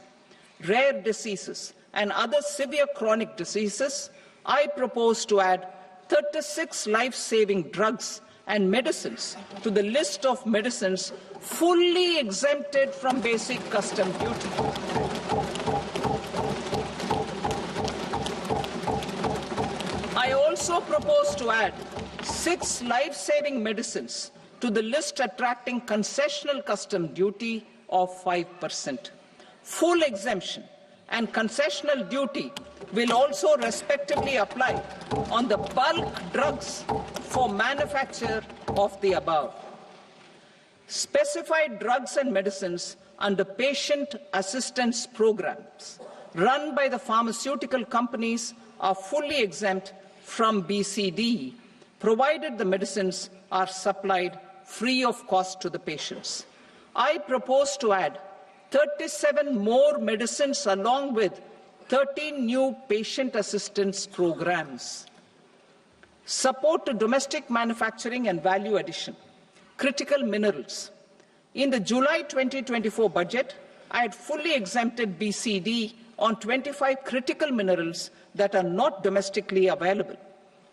rare diseases, and other severe chronic diseases, I propose to add 36 life-saving drugs and medicines to the list of medicines fully exempted from basic custom duty. I also propose to add 6 life-saving medicines to the list attracting concessional custom duty of 5%. Full exemption and concessional duty will also respectively apply on the bulk drugs for manufacture of the above. Specified drugs and medicines under patient assistance programs run by the pharmaceutical companies are fully exempt from BCD, provided the medicines are supplied free of cost to the patients. I propose to add 37 more medicines along with 13 new patient assistance programs. Support to domestic manufacturing and value addition. Critical minerals. In the July 2024 budget, I had fully exempted BCD on 25 critical minerals that are not domestically available.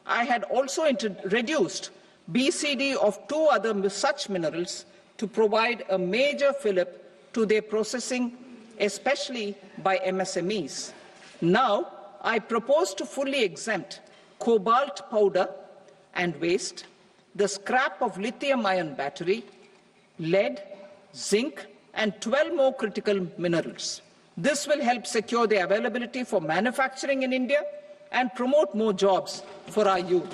I had also reduced BCD of 2 other such minerals to provide a major fillip to their processing, especially by MSMEs. Now, I propose to fully exempt cobalt powder and waste, the scrap of lithium-ion battery, lead, zinc, and 12 more critical minerals. This will help secure their availability for manufacturing in India and promote more jobs for our youth.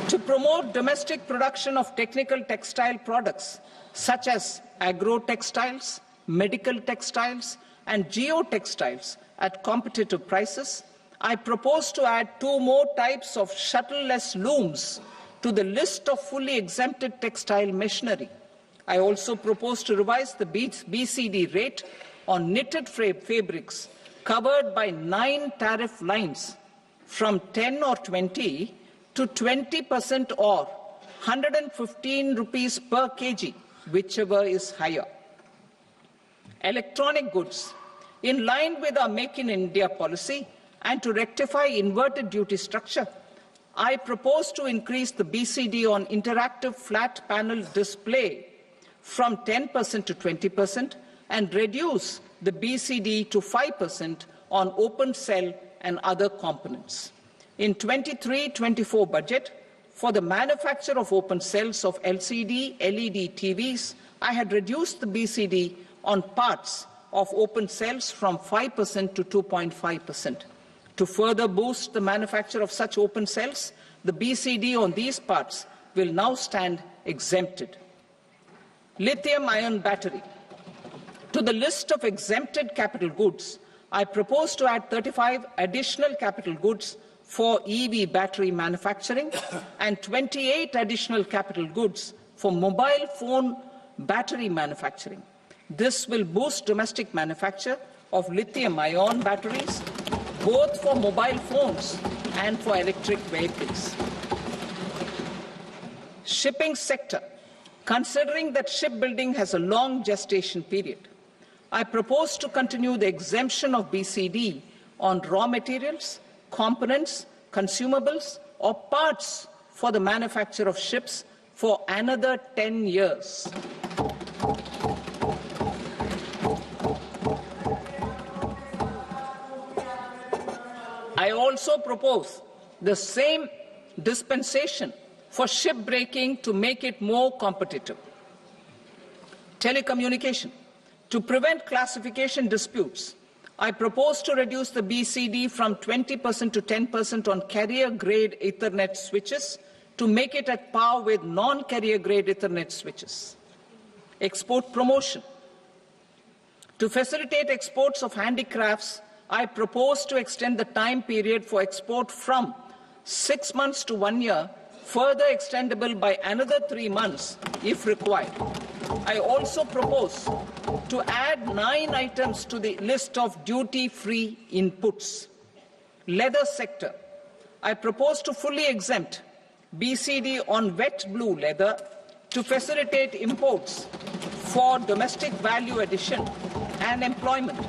To promote domestic production of technical textile products such as agro-textiles, medical textiles, and geotextiles at competitive prices, I propose to add 2 more types of shuttle-less looms to the list of fully exempted textile machinery. I also propose to revise the BCD rate on knitted fabrics covered by 9 tariff lines from 10 or 20 to 20% or 115 rupees per kg, whichever is higher. Electronic goods. In line with our Make in India policy and to rectify inverted duty structure, I propose to increase the BCD on interactive flat panel display from 10% to 20% and reduce the BCD to 5% on open cell and other components. In 23-24 budget, for the manufacture of open cells of LCD, LED TVs, I had reduced the BCD on parts of open cells from 5% to 2.5%. To further boost the manufacture of such open cells, the BCD on these parts will now stand exempted. Lithium-ion battery. To the list of exempted capital goods, I propose to add 35 additional capital goods for EV battery manufacturing and 28 additional capital goods for mobile phone battery manufacturing. This will boost domestic manufacture of lithium-ion batteries, both for mobile phones and for electric vehicles. Shipping sector. Considering that shipbuilding has a long gestation period, I propose to continue the exemption of BCD on raw materials, components, consumables, or parts for the manufacture of ships for another 10 years. I also propose the same dispensation for shipbreaking to make it more competitive. Telecommunication. To prevent classification disputes, I propose to reduce the BCD from 20% to 10% on carrier-grade Ethernet switches to make it at par with non-carrier-grade Ethernet switches. Export promotion. To facilitate exports of handicrafts, I propose to extend the time period for export from 6 months to 1 year, further extendable by another 3 months if required. I also propose to add 9 items to the list of duty-free inputs. Leather sector. I propose to fully exempt BCD on wet blue leather to facilitate imports for domestic value addition and employment.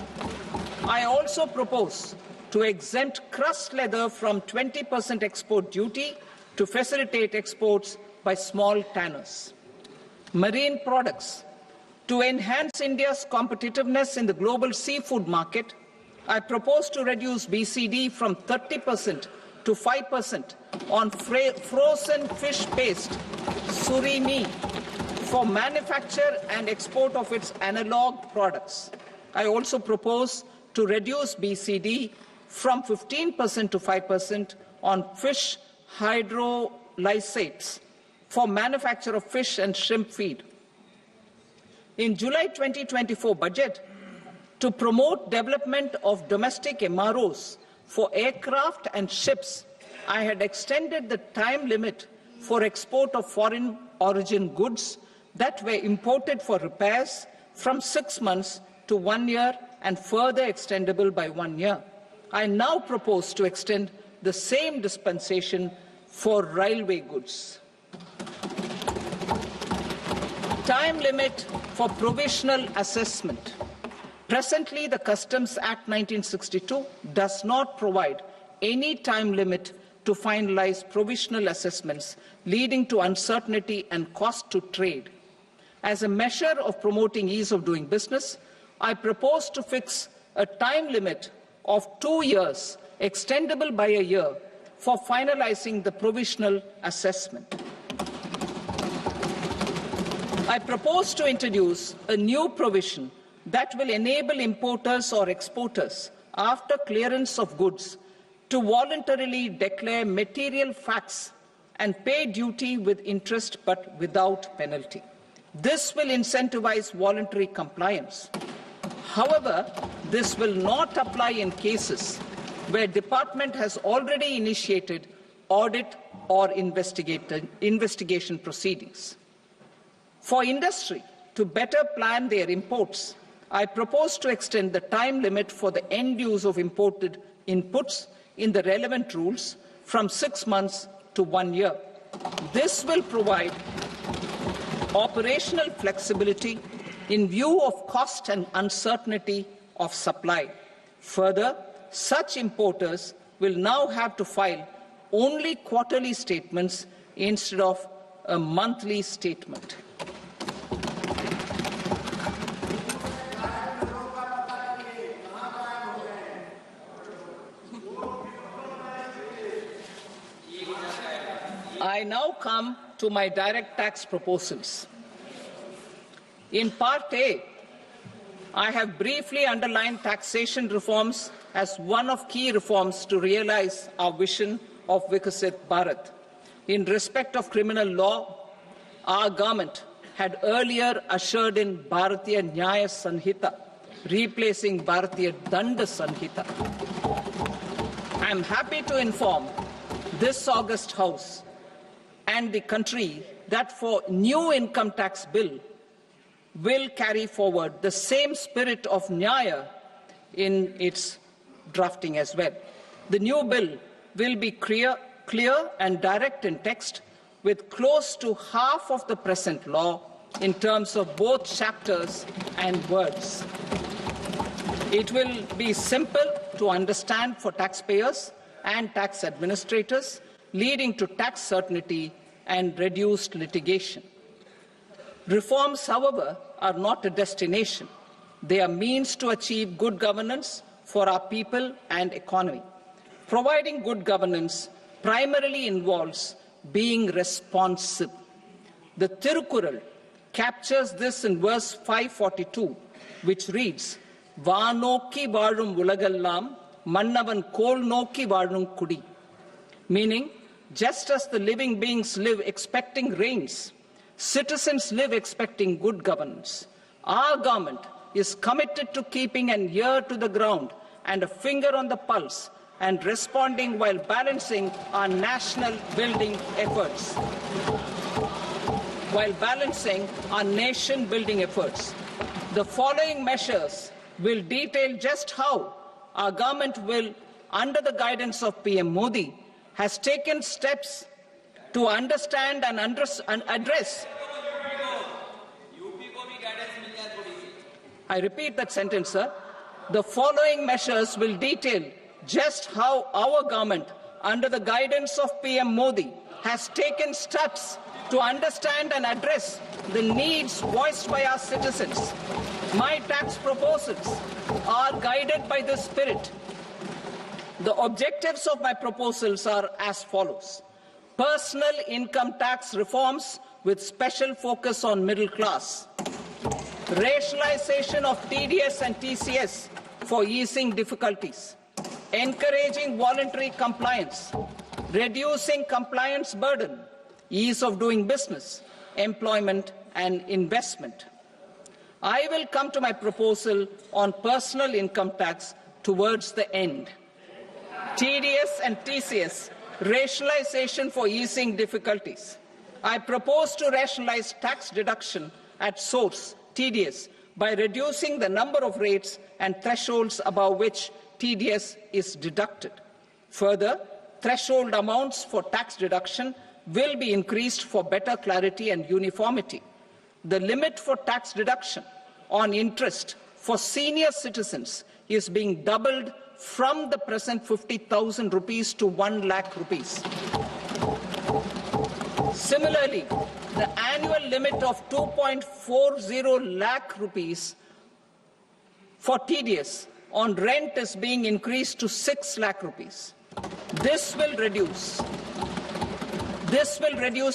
I also propose to exempt crust leather from 20% export duty to facilitate exports by small tanners. Marine products. To enhance India's competitiveness in the global seafood market, I propose to reduce BCD from 30% to 5% on frozen fish paste, surimi, for manufacture and export of its analog products. I also propose to reduce BCD from 15% to 5% on fish hydrolysates for manufacture of fish and shrimp feed. In July 2024 budget, to promote development of domestic MROs for aircraft and ships, I had extended the time limit for export of foreign origin goods that were imported for repairs from 6 months to 1 year and further extendable by 1 year. I now propose to extend the same dispensation for railway goods. Time limit for provisional assessment. Presently, the Customs Act 1962 does not provide any time limit to finalize provisional assessments, leading to uncertainty and cost to trade. As a measure of promoting ease of doing business, I propose to fix a time limit of 2 years, extendable by a year, for finalizing the provisional assessment. I propose to introduce a new provision that will enable importers or exporters, after clearance of goods, to voluntarily declare material facts and pay duty with interest but without penalty. This will incentivize voluntary compliance. However, this will not apply in cases where department has already initiated audit or investigation proceedings. For industry to better plan their imports, I propose to extend the time limit for the end use of imported inputs in the relevant rules from 6 months to 1 year. This will provide operational flexibility in view of cost and uncertainty of supply. Further, such importers will now have to file only quarterly statements instead of a monthly statement. I now come to my direct tax proposals. In Part A, I have briefly underlined taxation reforms as one of key reforms to realize our vision of Vikasit Bharat. In respect of criminal law, our government had earlier ushered in Bharatiya Nyaya Sanhita, replacing Bharatiya Danda Sanhita. I am happy to inform this August House and the country that for new income tax bill will carry forward the same spirit of Nyaya in its drafting as well. The new bill will be clear and direct in text, with close to half of the present law in terms of both chapters and words. It will be simple to understand for taxpayers and tax administrators, leading to tax certainty and reduced litigation. Reforms, however, are not a destination. They are means to achieve good governance for our people and economy. Providing good governance primarily involves being responsive. The Tirukural captures this in verse 542, which reads, "Vaanokki vaazhum ulagallam, mannavan kol nokki vaazhum kudi," meaning, just as the living beings live expecting rains, Citizens live expecting good governance. Our government is committed to keeping an ear to the ground and a finger on the pulse and responding while balancing our national building efforts. The following measures will detail just how our government will, under the guidance of PM Modi, has taken steps to understand and address. I repeat that sentence, sir. The following measures will detail just how our government, under the guidance of PM Modi, has taken steps to understand and address the needs voiced by our citizens. My tax proposals are guided by this spirit. The objectives of my proposals are as follows. Personal income tax reforms with special focus on middle class. Rationalization of TDS and TCS for easing difficulties. Encouraging voluntary compliance. Reducing compliance burden. Ease of doing business, employment and investment. I will come to my proposal on personal income tax towards the end. TDS and TCS, rationalization for easing difficulties. I propose to rationalize tax deduction at source, TDS, by reducing the number of rates and thresholds above which TDS is deducted. Further, threshold amounts for tax deduction will be increased for better clarity and uniformity. The limit for tax deduction on interest for senior citizens is being doubled from the present 50,000 rupees to 1 lakh rupees. Similarly, the annual limit of 2.40 lakh rupees for TDS on rent is being increased to 6 lakh rupees. This will reduce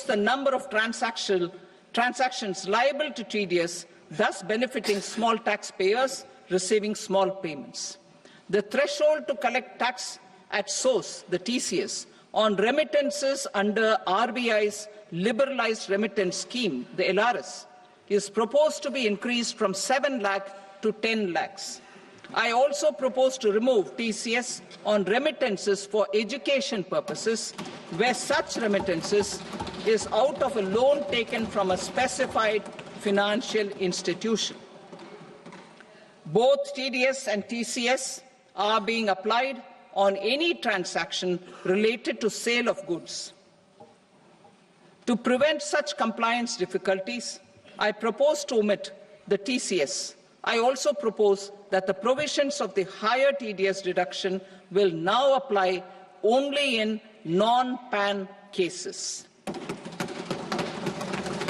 the number of transactions liable to TDS, thus benefiting small taxpayers receiving small payments. The threshold to collect tax at source, the TCS, on remittances under RBI's liberalized remittance scheme, the LRS, is proposed to be increased from 7 lakh to 10 lakhs. I also propose to remove TCS on remittances for education purposes, where such remittances is out of a loan taken from a specified financial institution. Both TDS and TCS are being applied on any transaction related to sale of goods. To prevent such compliance difficulties, I propose to omit the TCS. I also propose that the provisions of the higher TDS deduction will now apply only in non-PAN cases.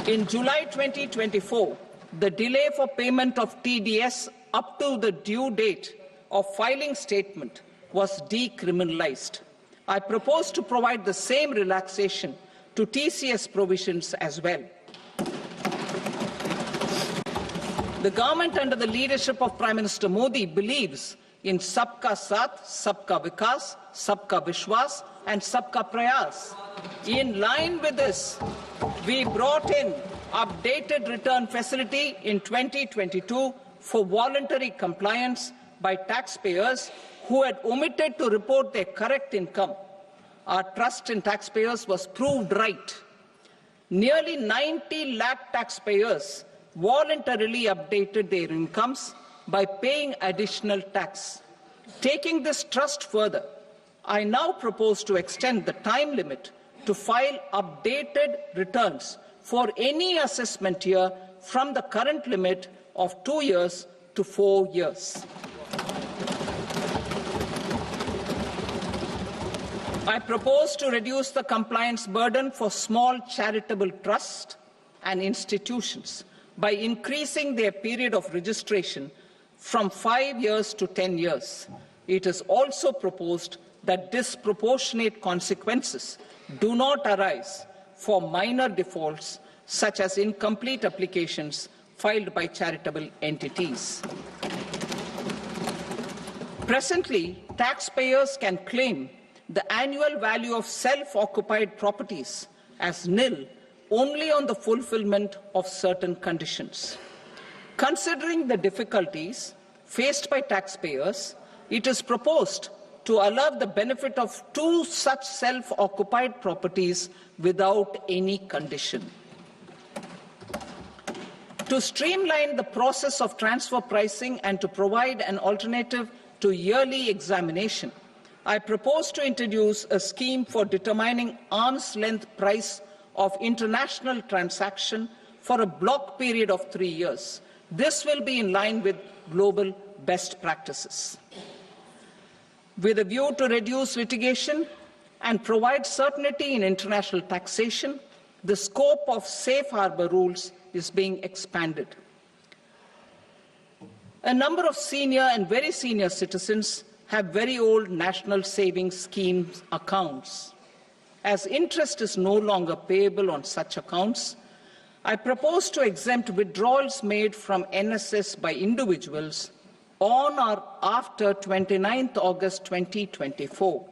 In July 2024, the delay for payment of TDS up to the due date of filing statement was decriminalized. I propose to provide the same relaxation to TCS provisions as well. The government under the leadership of Prime Minister Modi believes in Sabka Saath, Sabka Vikas, Sabka Vishwas and Sabka Prayas. In line with this, we brought in updated return facility in 2022 for voluntary compliance by taxpayers who had omitted to report their correct income. Our trust in taxpayers was proved right. Nearly 90 lakh taxpayers voluntarily updated their incomes by paying additional tax. Taking this trust further, I now propose to extend the time limit to file updated returns for any assessment year from the current limit of 2 years to 4 years. I propose to reduce the compliance burden for small charitable trusts and institutions by increasing their period of registration from 5 years to 10 years. It is also proposed that disproportionate consequences do not arise for minor defaults, such as incomplete applications filed by charitable entities. Presently, taxpayers can claim the annual value of self-occupied properties as nil only on the fulfillment of certain conditions. Considering the difficulties faced by taxpayers, it is proposed to allow the benefit of 2 such self-occupied properties without any condition. To streamline the process of transfer pricing and to provide an alternative to yearly examination, I propose to introduce a scheme for determining arm's length price of international transaction for a block period of 3 years. This will be in line with global best practices. With a view to reduce litigation and provide certainty in international taxation, the scope of safe harbor rules is being expanded. A number of senior and very senior citizens have very old national savings schemes accounts. As interest is no longer payable on such accounts, I propose to exempt withdrawals made from NSS by individuals on or after 29th August 2024.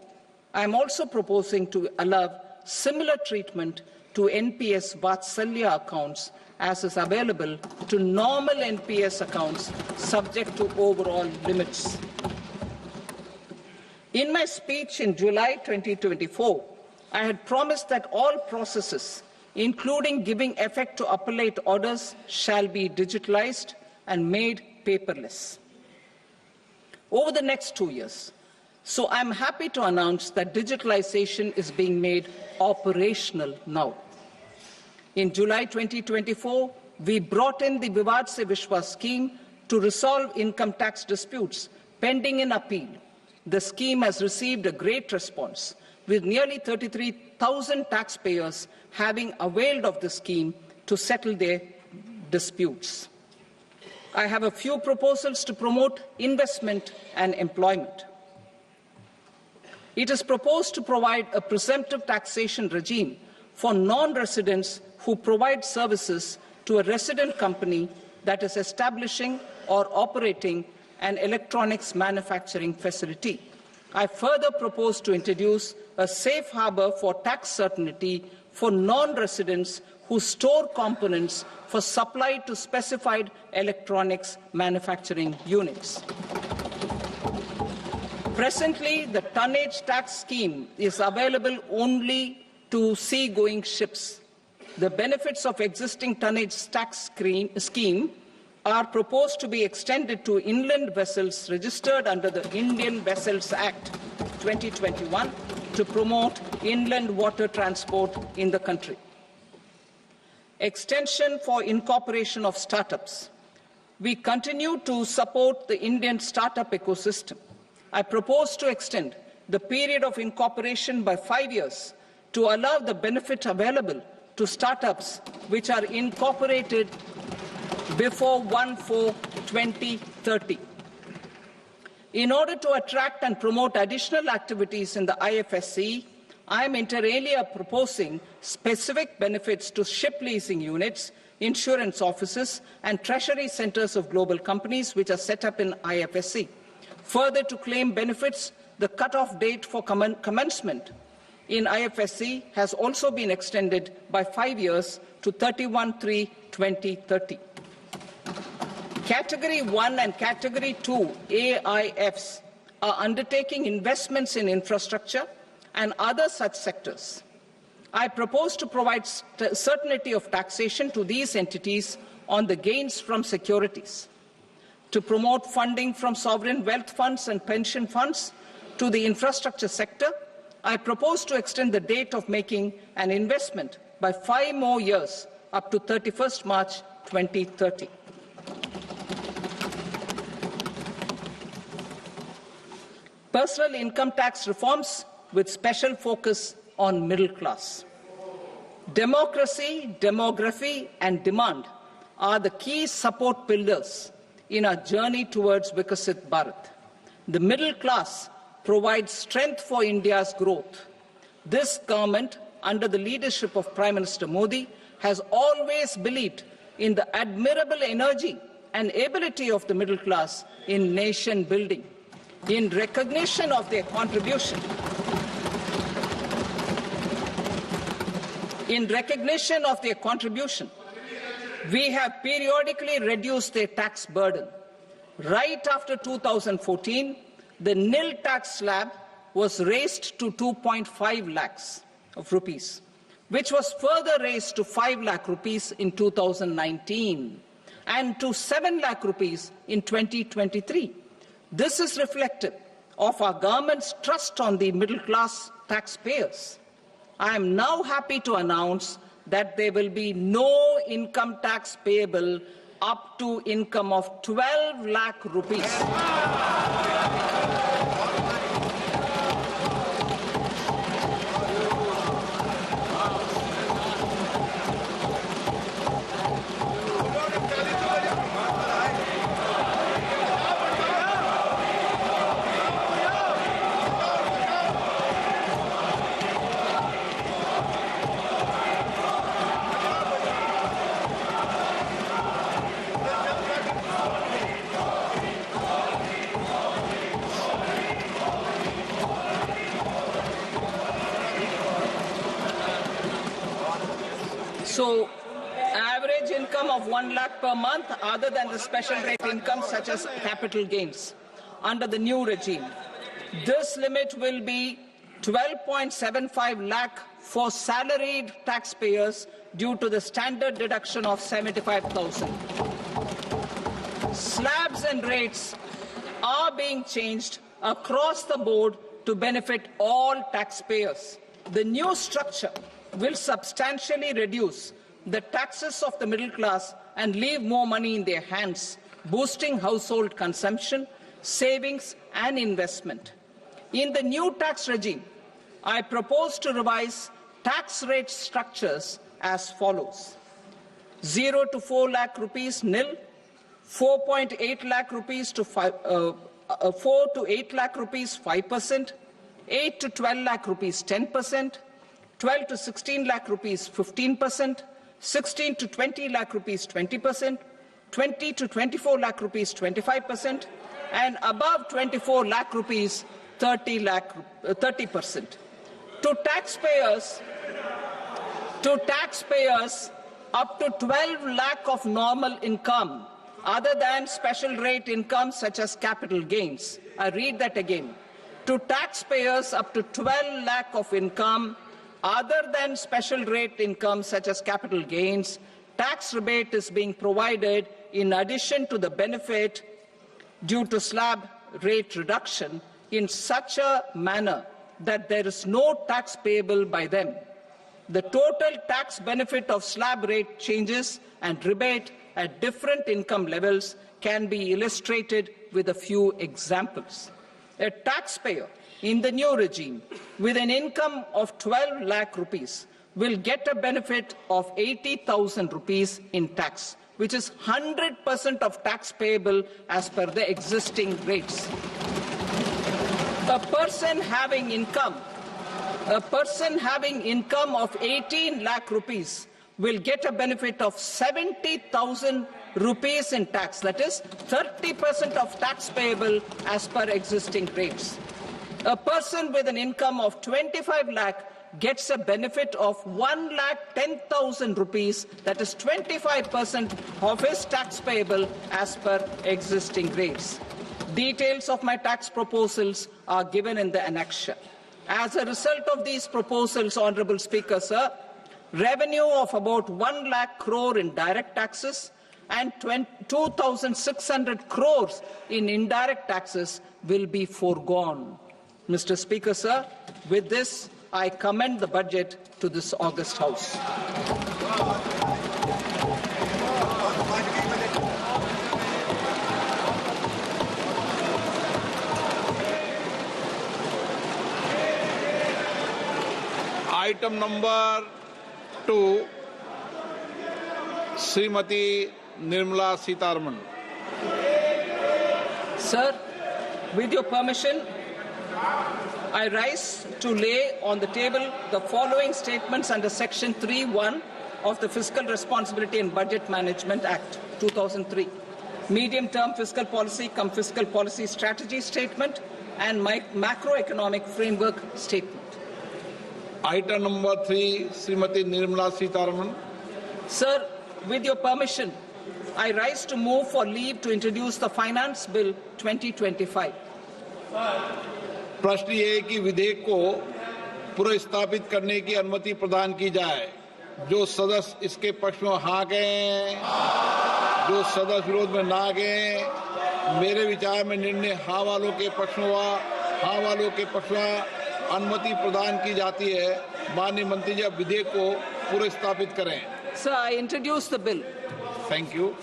I am also proposing to allow similar treatment to NPS Vatsalya accounts as is available to normal NPS accounts subject to overall limits. In my speech in July 2024, I had promised that all processes, including giving effect to appellate orders, shall be digitalized and made paperless over the next 2 years. So I'm happy to announce that digitalization is being made operational now. In July 2024, we brought in the Vivad Se Vishwas scheme to resolve income tax disputes pending in appeal. The scheme has received a great response, with nearly 33,000 taxpayers having availed of the scheme to settle their disputes. I have a few proposals to promote investment and employment. It is proposed to provide a presumptive taxation regime for non-residents who provide services to a resident company that is establishing or operating an electronics manufacturing facility. I further propose to introduce a safe harbor for tax certainty for non-residents who store components for supply to specified electronics manufacturing units. Presently, the tonnage tax scheme is available only to sea-going ships. The benefits of existing tonnage tax scheme are proposed to be extended to inland vessels registered under the Indian Vessels Act 2021 to promote inland water transport in the country. Extension for incorporation of startups. We continue to support the Indian startup ecosystem. I propose to extend the period of incorporation by 5 years to allow the benefit available to startups which are incorporated before 1/4/2030. In order to attract and promote additional activities in the IFSC, I am inter alia proposing specific benefits to ship leasing units, insurance offices, and treasury centers of global companies which are set up in IFSC. Further, to claim benefits, the cut-off date for commencement in IFSC has also been extended by 5 years to 31/3/2030. Category 1 and Category 2 AIFs are undertaking investments in infrastructure and other such sectors. I propose to provide certainty of taxation to these entities on the gains from securities, to promote funding from sovereign wealth funds and pension funds to the infrastructure sector. I propose to extend the date of making an investment by 5 more years up to 31st March 2030. Personal income tax reforms with special focus on middle class. Democracy, demography, and demand are the key support pillars in our journey towards Vikasit Bharat. The middle class provides strength for India's growth. This government, under the leadership of Prime Minister Modi, has always believed in the admirable energy and ability of the middle class in nation building. In recognition of their contribution, In recognition of their contribution, we have periodically reduced their tax burden. Right after 2014, the nil tax slab was raised to 2.5 lakhs of rupees, which was further raised to 5 lakh rupees in 2019 and to 7 lakh rupees in 2023. This is reflective of our government's trust on the middle-class taxpayers. I am now happy to announce that there will be no income tax payable up to income of 12 lakh rupees. So, average income of 1 lakh per month other than the special rate income such as capital gains under the new regime. This limit will be 12.75 lakh for salaried taxpayers due to the standard deduction of 75,000. Slabs and rates are being changed across the board to benefit all taxpayers. The new structure will substantially reduce the taxes of the middle class and leave more money in their hands, boosting household consumption, savings and investment. In the new tax regime, I propose to revise tax rate structures as follows. 0 to 4 lakh rupees nil, 4.8 lakh rupees to 4 to 8 lakh rupees 5%, 8 to 12 lakh rupees 10%, 12 to 16 lakh rupees 15%, 16 to 20 lakh rupees 20%, 20 to 24 lakh rupees 25%, and above 24 lakh rupees 30%. To taxpayers up to 12 lakh of normal income other than special rate income such as capital gains. I read that again. To taxpayers up to 12 lakh of income other than special rate income such as capital gains, tax rebate is being provided in addition to the benefit due to slab rate reduction in such a manner that there is no tax payable by them. The total tax benefit of slab rate changes and rebate at different income levels can be illustrated with a few examples. A taxpayer in the new regime with an income of 12 lakh rupees will get a benefit of 80,000 rupees in tax, which is 100% of tax payable as per the existing rates. A person having income of 18 lakh rupees will get a benefit of 70,000 rupees in tax, that is 30% of tax payable as per existing rates. A person with an income of 25 lakh gets a benefit of 1,10,000 rupees, that is 25% of his tax payable as per existing rates. Details of my tax proposals are given in the annexure. As a result of these proposals, Honourable Speaker, sir, revenue of about 1 lakh crore in direct taxes and 2,600 crores in indirect taxes will be foregone. Mr. Speaker, sir, with this, I commend the budget to this august House. Item number 2, Srimati Nirmala Sitharaman. Sir, with your permission, I rise to lay on the table the following statements under Section 3(1) of the Fiscal Responsibility and Budget Management Act, 2003. Medium-term fiscal policy cum fiscal policy strategy statement and macroeconomic framework statement. Item number 3, Srimati Nirmala Sitharaman. Sir, with your permission, I rise to move for leave to introduce the Finance Bill 2025. प्रश्न ये है कि विधेयक को पुनर्स्थापित करने की अनुमति प्रदान की जाए। जो सदस्य इसके पक्ष में हाँ गए, जो सदस्य विरोध में ना गए, मेरे विचार में निर्णय हाँ वालों के पक्ष में हुआ। हाँ वालों के पक्ष में अनुमति प्रदान की जाती है। माननीय मंत्री जी अब विधेयक को पुनर्स्थापित करें। Sir, I introduce the bill. Thank you.